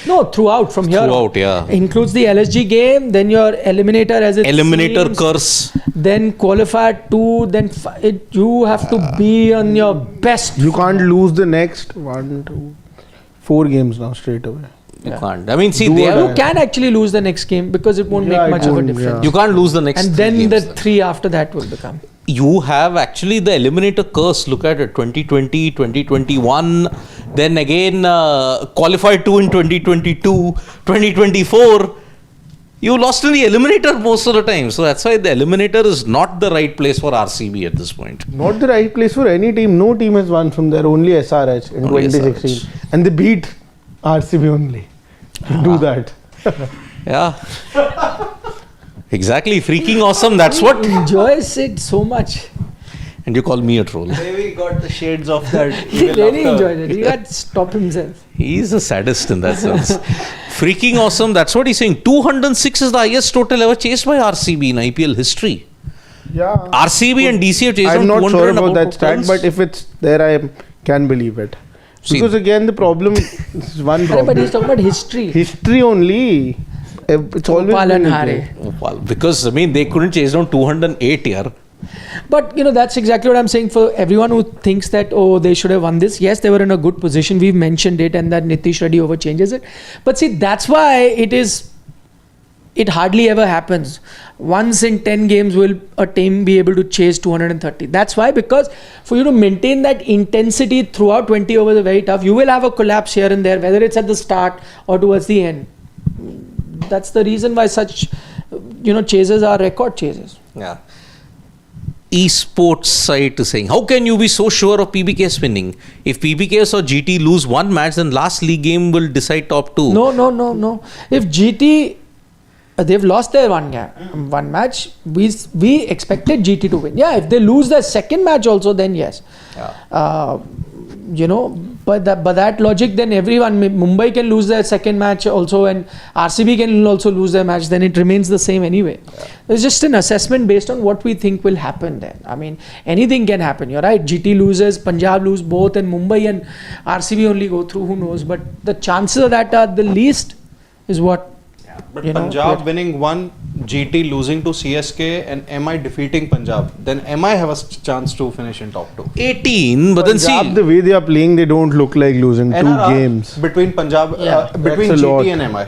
No, throughout from here on. Throughout, yeah. Includes the LSG game, then your eliminator as it Eliminator seems, curse. then qualifier 2, then you have to be on your best. You can't lose the next 1, 2, 4 games now straight away. You can't. I mean, see, Do they or have, You can actually lose the next game because it won't Yeah, make much it of a won't, difference. yeah. you can't lose the next And 3 then games. the 3 after that will become. You have actually the eliminator curse. Look at it, 2020, 2021, then again qualified 2 in 2022, 2024. You lost in the eliminator most of the time. So that's why the eliminator is not the right place for RCB at this point. Not the right place for any team. No team has won from there. Only SRH in Only 2016. SRH. And they beat RCB only. Do that. Yeah. Exactly. Freaking awesome. That's what. He enjoys it so much. And you call me a troll. Maybe got the shades of that. He even really after- enjoyed it. He had to stop himself. He's a sadist in that sense. Freaking awesome. That's what he's saying. 206 is the highest total ever chased by RCB in IPL history. Yeah. RCB and DC have chased I'm down not 200 sure and about above that stat, totals. but if it's there, I can believe it. See- Because again, the problem is one But problem. he's talking about history. History only. It's always Gopal been and history. Hare. Oh, well, because I mean they couldn't chase down 208 here. But that's exactly what I'm saying for everyone who thinks that, oh, they should have won this. Yes, they were in a good position. We've mentioned it, and that Nitish Reddy overchanges it. But see, that's why it hardly ever happens. Once in 10 games will a team be able to chase 230. That's why, because for you to maintain that intensity throughout 20 overs is very tough. You will have a collapse here and there, whether it's at the start or towards the end. That's the reason why such chases are record chases. Yeah. Esports site is saying, how can you be so sure of PBK's winning? If PBKs or GT lose one match, then last league game will decide top 2. No. If GT, they've lost their one match, we expected GT to win. Yeah, if they lose their second match also, then yes. Yeah. But that logic, then everyone, Mumbai can lose their second match also, and RCB can also lose their match, then it remains the same anyway. Yeah. It's just an assessment based on what we think will happen then. I mean, anything can happen. You're right. GT loses, Punjab lose both, and Mumbai and RCB only go through, who knows. But the chances of that are the least is what. But Punjab winning 1, GT losing to CSK, and MI defeating Punjab. Then MI have a chance to finish in top 2. 18, but then Punjab, see. the way they are playing, they don't look like losing NRR 2 games. between Punjab, between That's a lot. GT and MI.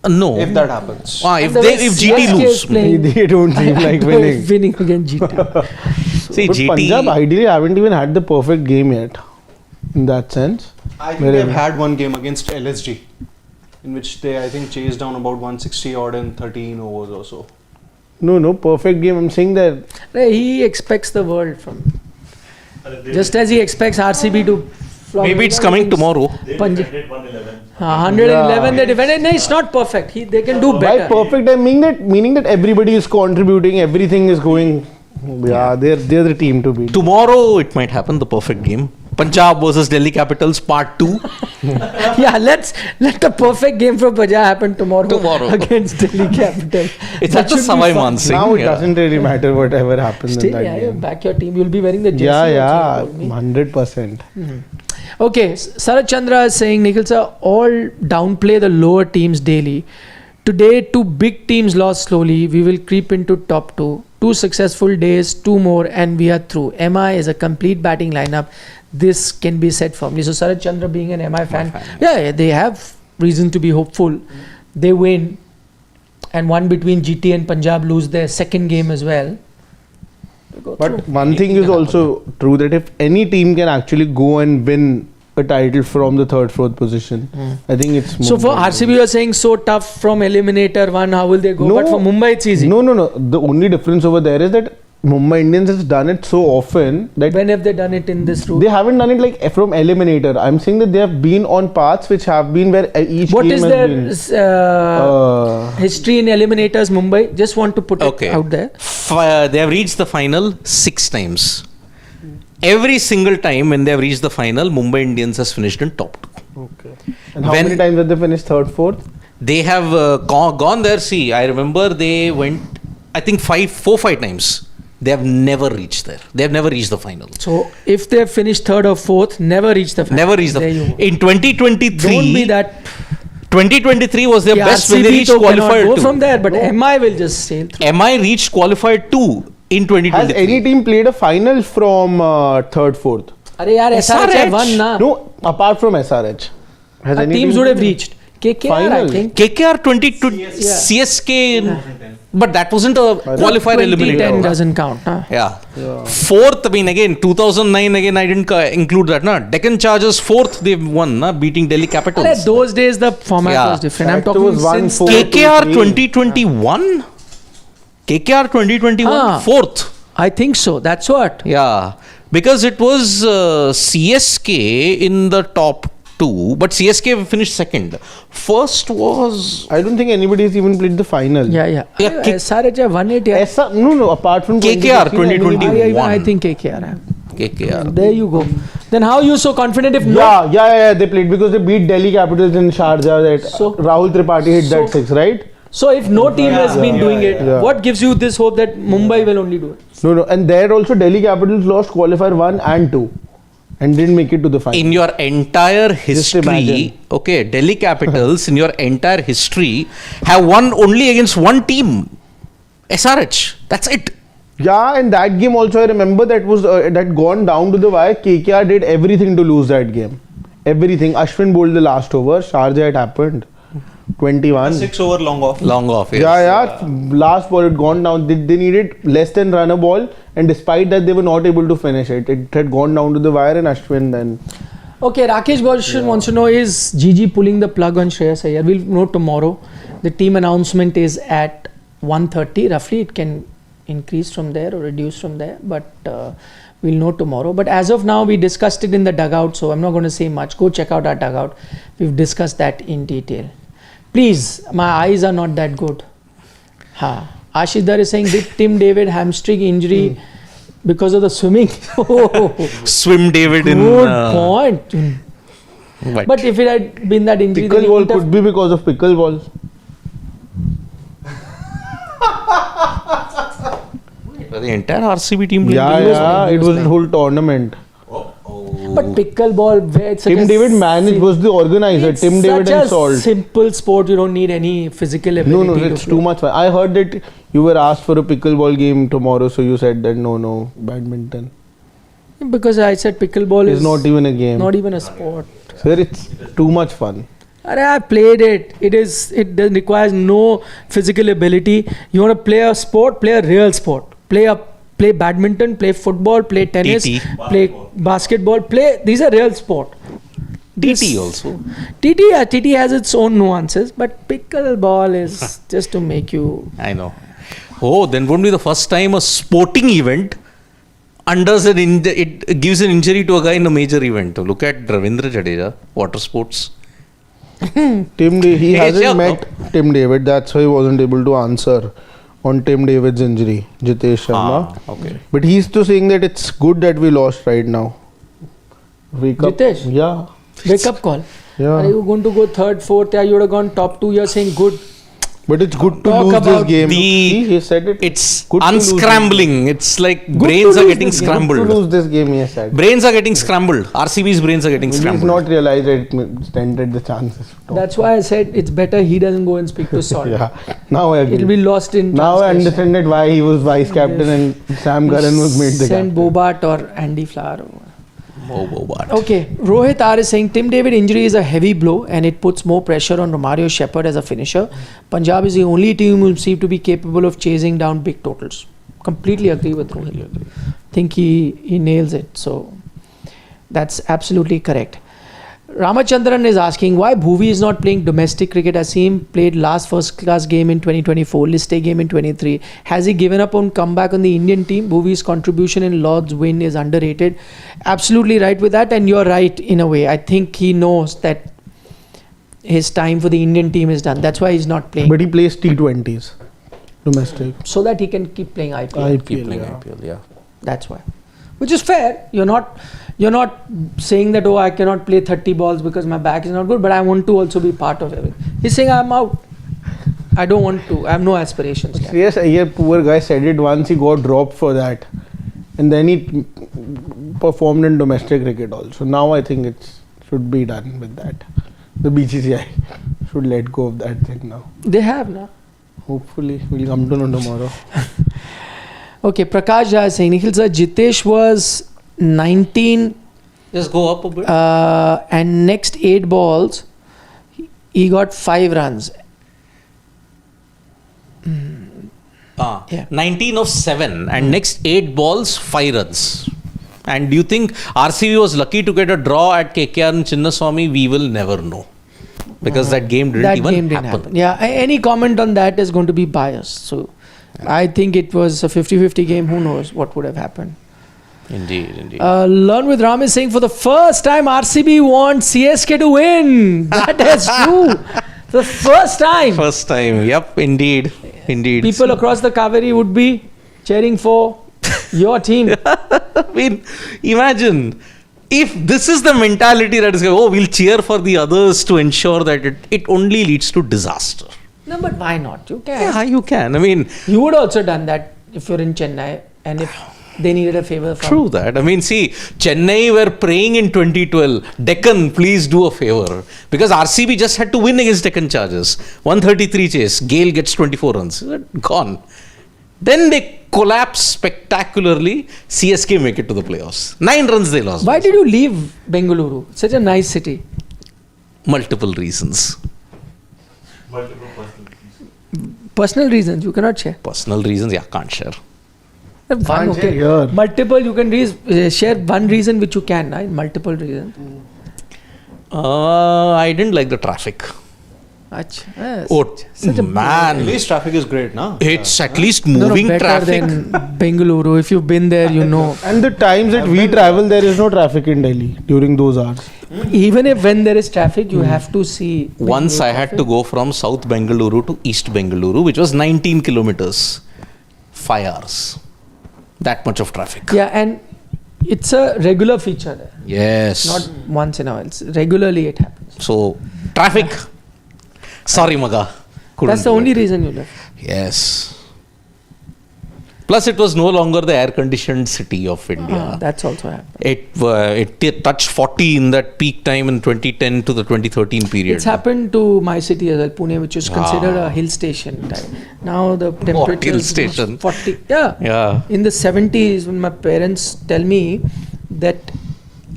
No. If that happens. If And the way GT CSK is lose. playing, They don't seem like winning. winning against GT. See, But GT. Punjab ideally haven't even had the perfect game yet. In that sense. I think they've had one game against LSG, in which they, I think, chased down about 160 odd in 13 overs or so. No, perfect game. I'm saying that He expects the world from. Just as he expects RCB to. flop. Maybe it's coming tomorrow. They Punjab. defended 111. 111 they defended. No, it's not perfect. They can do by better. perfect, I meaning that everybody is contributing, everything is going. Yeah, they're the team to beat. Tomorrow it might happen, the perfect game. Punjab versus Delhi Capitals part 2. Yeah, let the perfect game for Punjab happen tomorrow. Against Delhi Capital. It's That such a should be Savai fun. Mansingh. Now it yeah. doesn't really matter whatever happens Still, in that yeah, game. back your team. You'll be wearing the jersey. Yeah, also, you told me. 100%. Okay, Sarat Chandra is saying, Nikhil sir, all downplay the lower teams daily. Today, 2 big teams lost slowly. We will creep into top 2. 2 successful days, 2 more, and we are through. MI is a complete batting lineup. This can be said firmly. So, Sarat Chandra being an MI fan, yeah, they have reason to be hopeful. They win, and one between GT and Punjab lose their second game as well. They go through. But one thing is also true that if any team can actually go and win a title from the 3rd, 4th position, I think it's So for Mumbai. RCB, you are saying so tough from eliminator 1, how will they go? No. But for Mumbai, it's easy. No. The only difference over there is that Mumbai Indians has done it so often that When have they done it in this route? they haven't done it like from eliminator. I'm saying that they have been on paths which have been where each What team is has their been. history in eliminators, Mumbai? Just want to put Okay. it out there. They have reached the final 6 times. every single time when they have reached the final, Mumbai Indians has finished in top 2. Okay. And how many times have they finished third, fourth? They have gone there. See, I remember they went, I think 4-5 times. They have never reached there. They have never reached the final. So if they have finished third or fourth, never reached the final. Never reached the There you go. In 2023, Don't be that. 2023 was their The best when they RCB reached though cannot qualifier go 2. from there, but MI will just sail through. MI reached qualifier 2 in Has 2023. any team played a final from third, fourth? अरे यार SRH SRH. won ना. No, apart from SRH. Has any Teams team would have played? reached. KKR I Final. think. KKR 22, CSK, but that wasn't a qualifier 2010 eliminator. doesn't count. Huh? Yeah. Fourth, I mean, again, 2009, again, I didn't include that. Na? Deccan Chargers, fourth, they won, na? Beating Delhi Capitals. At those days the format Yeah. was different. I'm That talking was one since four. KKR 4-3. 2021? KKR 2021, Ah. fourth. I think so. That's what. Yeah. Because it was CSK in the top 2, but CSK finished second. First was I don't think anybody's even played the final. Yeah. Yeah, SRH have won it. Yeah. No, apart from KKR 2015, 2021. I think KKR. Have. KKR. There you go. Then how are you so confident if no? Yeah, they played because they beat Delhi Capitals in Sharjah. That So- Rahul Tripathi hit that six, right? So if no team has been doing it, yeah. what gives you this hope that Mumbai will only do it? No, and there also Delhi Capitals lost qualifier 1 and 2 and didn't make it to the final. In your entire history, imagine. okay, Delhi Capitals in your entire history have won only against one team, SRH. That's it. Yeah, and that game also I remember that was that gone down to the wire. KKR did everything to lose that game. Everything. Ashwin bowled the last over. Sharjah it happened. 21. 6 over long off. Long off. Yes. Yeah. Last ball had gone down. They needed less than run a ball, and despite that, they were not able to finish it. It had gone down to the wire, and Ashwin then. Okay, Rakesh Bhaushan wants to know, is GG pulling the plug on Shreyas Iyer? We'll know tomorrow. The team announcement is at 1:30 roughly. It can increase from there or reduce from there, but we'll know tomorrow. But as of now, we discussed it in the dugout, so I'm not going to say much. Go check out our dugout. We've discussed that in detail. Please, my eyes are not that good. Ashidhar is saying, did Tim David hamstring injury because of the swimming? Swim David in. Good point. But, But if it had been that injury, then he Pickleball wouldn't have- could be because of pickleball. the entire RCB team. played Yeah, pickleball. it was a whole tournament. But pickleball, where it's such Tim a David managed, was the organizer. it's Tim David such and a Salt. simple sport. You don't need any physical ability. No, to it's play. too much fun. I heard that you were asked for a pickleball game tomorrow, so you said that no, badminton. Because I said pickleball It's is not even a game. not even a sport. Sir, it's too much fun. I played it. It requires no physical ability. You want to play a sport, play a real sport. Play badminton, play football, play tennis, TT. play basketball. These are real sport. TT also. TT has its own nuances, but pickleball is just to make you. I know. Oh, then won't be the first time a sporting event it gives an injury to a guy in a major event. Look at Ravindra Jadeja, water sports. He hasn't yeah, met Tim David, that's why he wasn't able to answer on Tim David's injury, Jitesh Sharma. Okay. But he's still saying that it's good that we lost right now. Wake up. Jitesh? Yeah. Wake up call. Yeah. Are you going to go third, fourth? Yeah, you would have gone top 2. You're saying good. But it's good to Talk lose this about game. the- See, he said it. It's Good to lose unscrambling. It's like to brains are lose getting this game. Good to scrambled. lose this game, he said. Brains are getting scrambled. RCB's brains are getting He's scrambled. not realized that it extended the chances. That's why I said it's better he doesn't go and speak to Salt. Yeah. Now I agree. It'll be lost in Now I translation. understand that why he was vice captain and Sam Curran was made the Send captain. Bobat or Andy Flower. Oh, what? Okay, Rohit R is saying Tim David injury is a heavy blow and it puts more pressure on Romario Shepherd as a finisher. Punjab is the only team who seem to be capable of chasing down big totals. Completely agree with Rohit. Think he nails it. So that's absolutely correct. Ramachandran is asking why Bhuvi is not playing domestic cricket. I see him played last first class game in 2024, list A game in 23. Has he given up on comeback on the Indian team? Bhuvi's contribution in Lord's win is underrated. Absolutely right with that, and you're right in a way. I think he knows that his time for the Indian team is done. That's why he's not playing. But he plays T20s. Domestic. So that he can keep playing IPL. Keep IPL, playing yeah. IPL, yeah. That's why. which is fair. You're not saying that, oh, I cannot play 30 balls because my back is not good, but I want to also be part of everything. He's saying I'm out. I don't want to. I have no aspirations. Yes, Iyer, poor guy, said it once. He got dropped for that, and then he performed in domestic cricket also. Now I think it should be done with that. The BCCI should let go of that thing now. They have now. Hopefully, we'll come to know tomorrow. Okay, Prakash Jha is saying, Nikhil sir, Jitesh was 19. Just go up a bit. And next 8 balls, he got 5 runs. Yeah. 19 of 7 and next 8 balls, 5 runs. And do you think RCB was lucky to get a draw at KKR and Chinnaswamy? We will never know. Because that game didn't happen. Yeah, any comment on that is going to be biased. So I think it was a 50-50 game. Who knows what would have happened. Indeed. Learn with Ram is saying, for the first time RCB wants CSK to win. That is true. The first time. First time. Yep, indeed. People across the Kaveri would be cheering for your team. I mean, imagine if this is the mentality that is going, oh, we'll cheer for the others to ensure that it only leads to disaster. No, but why not? You can. Yeah, you can. I mean, you would also done that if you're in Chennai and if they needed a favor from. True that. I mean, see, Chennai were praying in 2012, Deccan, please do a favor. Because RCB just had to win against Deccan Chargers. 133 chase. Gale gets 24 runs. Gone. Then they collapse spectacularly. CSK make it to the playoffs. 9 runs they lost. Why did you leave Bengaluru? Such a nice city. Multiple reasons. Personal reasons you cannot share. Personal reasons, yeah, can't share. One, okay. Here. Multiple, you can share one reason which you can, right? Multiple reasons. I didn't like the traffic. Yes. Oh, man. At least traffic is great, now. It's at least moving better traffic. than Bengaluru. If you've been there, you know. And the times that we travel, there is no traffic in Delhi during those hours. Even if when there is traffic, you have to see. Once I had to go from South Bengaluru to East Bengaluru, which was 19 kilometers. 5 hours. That much of traffic. Yeah, and it's a regular feature there. Yes. Not once in a while. It's regularly it happens. So, traffic. Sorry, Maga. That's the only reason you left. Yes. Plus, it was no longer the air-conditioned city of India. That's also happened. It touched 40 in that peak time in 2010 to the 2013 period. It's happened to my city as well, Pune, which is considered a hill station type. Now the temperature hill is station? 40. Yeah. In the 70s, when my parents tell me that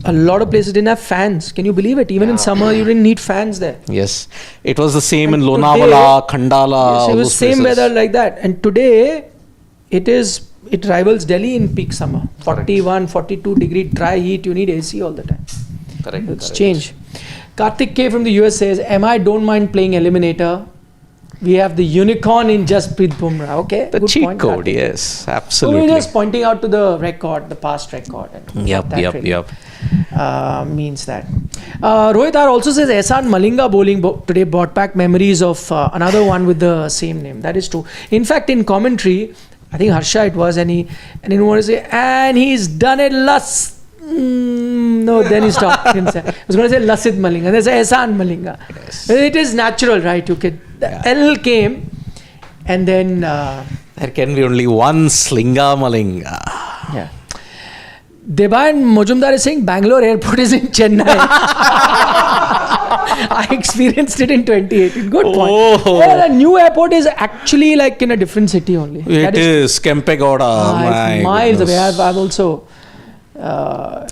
a lot of places didn't have fans. Can you believe it? Even in summer, you didn't need fans there. Yes. It was the same in And Lonavala, Khandala. Yes, it all was those same places. weather like that. And today, it rivals Delhi in peak summer. 41, 42 degree dry heat. You need AC all the time. Correct. It's changed. Karthik K from the US says, I don't mind playing Eliminator. We have the unicorn in Jasprit Bumrah. Okay. The Good cheat point, code, Karthik. yes. So Absolutely. we're just pointing out to the record, the past record. And Yep. means that. Rohit R also says Ehsan Malinga bowling today brought back memories of another one with the same name. That is true. In fact, in commentary, I think Harsha it was, and he wanted to say, and he's done it no, then he stopped himself. I was going to say Lasit Malinga. There's Ehsan Malinga. Yes. It is natural, right? The L came, and then There can be only one Slinga Malinga. yeah. Deban Mojumdar is saying Bangalore airport is in Chennai. I experienced it in 2018. Good point. Oh. Well, the new airport is actually like in a different city only. It is Kempegowda. It's miles away. I've also, done.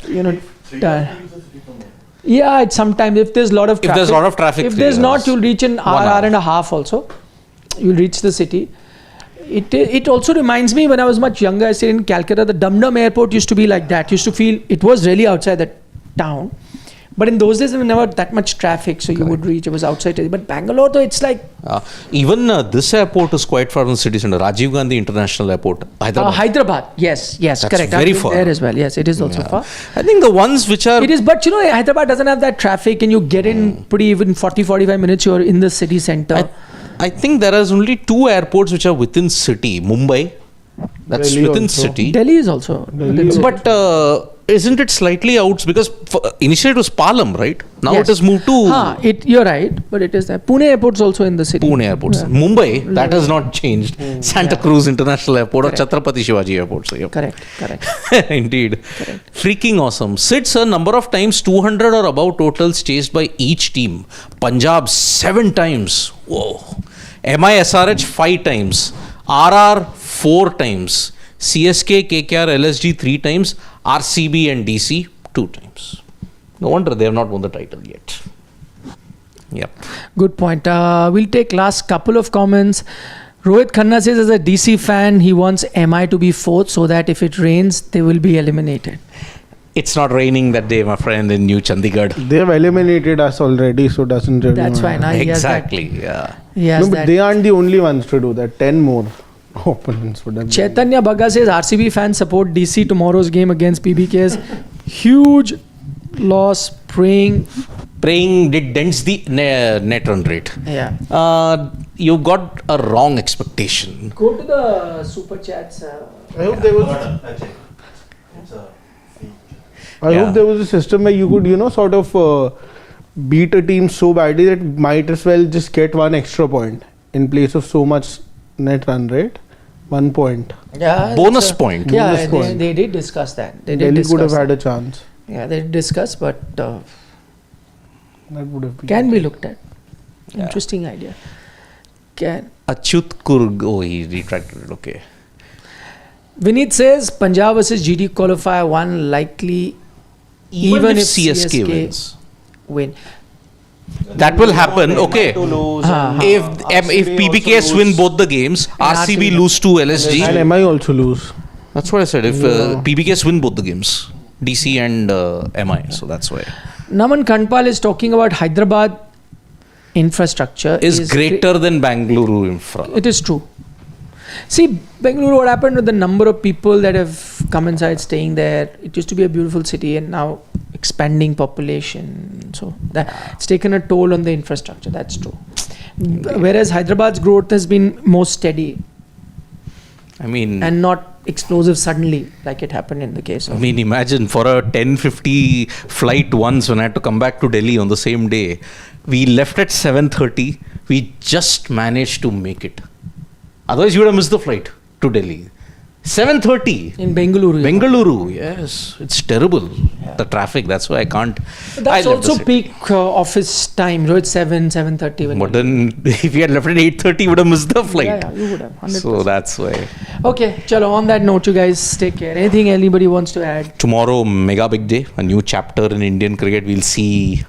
Yeah, it's sometimes if there's a lot of traffic. If there's a lot of traffic. If there's not, you'll reach in hour and a half also. You'll reach the city. It also reminds me when I was much younger, I stayed in Calcutta, the Dum Dum airport used to be like that. Used to feel it was really outside the town. But in those days, there was never that much traffic, so you would reach, it was outside. But Bangalore, though, it's like... even this airport is quite far from the city center. Rajiv Gandhi International Airport, Hyderabad. Hyderabad, yes, That's correct. very I've been far. there as well, yes, it is also far. I think the ones which are... It is, but Hyderabad doesn't have that traffic and you get in pretty even 40-45 minutes, you're in the city center. I think there are only 2 airports which are within city. Mumbai That's Delhi within also. city. Delhi is also. within city. But isn't it slightly out? Because initially it was Palam, right? Now Yes. it has moved to You're right, but it is there. Pune airport's also in the city. Pune airports. Yeah. Mumbai, that has not changed. Santa Yeah. Cruz International Airport or Correct. Chhatrapati Shivaji Airport. So, yep. Correct. Indeed. Correct. Freaking awesome. Sid, sir, number of times 200 or above totals chased by each team. Punjab 7 times. Whoa. MI SRH 5 times. RR 4 times. CSK, KKR, LSG 3 times. RCB and DC 2 times. No wonder they have not won the title yet. Yep. Good point. We'll take last couple of comments. Rohit Khanna says, as a DC fan, he wants MI to be 4th so that if it rains, they will be eliminated. It's not raining that day, my friend, in New Chandigarh. They have eliminated us already, so doesn't really That's matter. why now Exactly, yeah. he has No, but that. they aren't the only ones to do that. 10 more opponents would have. Chaitanya Bagga says, RCB fans support DC tomorrow's game against PBK's. Huge loss, praying. Praying it dents the net run rate. Yeah. You got a wrong expectation. Go to the super chats. I hope there was. I Yeah. hope there was a system where you could, sort of beat a team so badly that might as well just get 1 extra point in place of so much net run rate. 1 point. Yeah. Bonus it's a- point. Yeah, Bonus point. they did discuss that. They did Delhi discuss could have that. had a chance. Yeah, they did discuss, but That would have been. can be looked at. Interesting idea. Can. Achyut Kurg. Oh, he retracted it. Okay. Vinit says Punjab versus GD qualifier 1 likely even if CSK wins. win. That will happen. Okay. To lose, Ah. If RCB PBKS also win lose. both the games, And RCB RCB lose to LSG. And MI also lose. That's what I said. If PBKS win both the games, DC and MI. So that's why. Naman Kandpal is talking about Hyderabad infrastructure Is greater than Bangalore infra. It is true. See, Bengaluru, what happened with the number of people that have come inside staying there? It used to be a beautiful city and now expanding population. So it's taken a toll on the infrastructure. That's true. Whereas Hyderabad's growth has been more steady I mean, and not explosive suddenly like it happened in the case I of... mean, imagine for a 10:50 flight once when I had to come back to Delhi on the same day. We left at 7:30. We just managed to make it. Otherwise, you would have missed the flight to Delhi. 7:30. In Bengaluru. Bengaluru, yes. It's terrible. The traffic, that's why I can't. But that's I left the also city. peak office time. So it's 7:30. when But you- then, if we had left at 8:30, you would have missed the flight. Yeah, you would have. 100%. So that's why. Okay, chalo, on that note, you guys take care. Anything anybody wants to add? Tomorrow, mega big day. A new chapter in Indian cricket. We'll see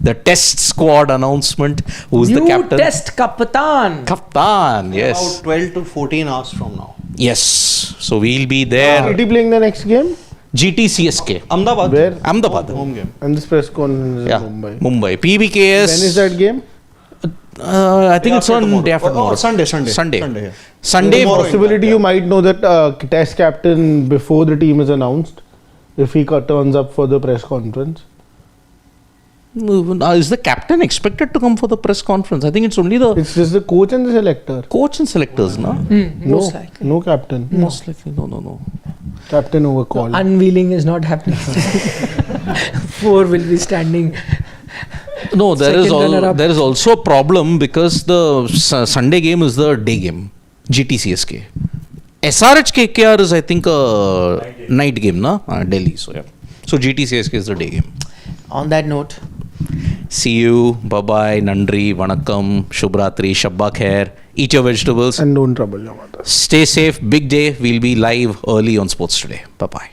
the test squad announcement. Who's the New captain? test Kapitan. Captain, yes. About 12 to 14 hours from now. Yes. So we'll be there. GT playing the next game? GT CSK. Ahmedabad. Where? Ahmedabad. Home game. And this press conference Yeah. in Mumbai. Mumbai. PBKS. When is that game? I think it's on tomorrow. day after Oh, tomorrow. Sunday. Sunday. yeah. Sunday. Tomorrow. Possibility you might know that test captain before the team is announced, if he turns up for the press conference. Is the captain expected to come for the press conference? I think it's only the It's just the coach and the selector. coach and selectors, no? Most likely. No captain. Most likely. No. Captain over call. Unveiling is not happening. 4 will be standing. No, Second runner-up. there is also a problem because the Sunday game is the day game. GT CSK. SRH KKR is, I think, a night game, na? Delhi. So yeah. So GT CSK is the day game. On that note, See you. Bye bye. Nandri. Vanakkam. Shubhratri. Shabba khair. Eat your vegetables. And don't trouble your mother. Stay safe. Big day. We'll be live early on Sports Today. Bye bye.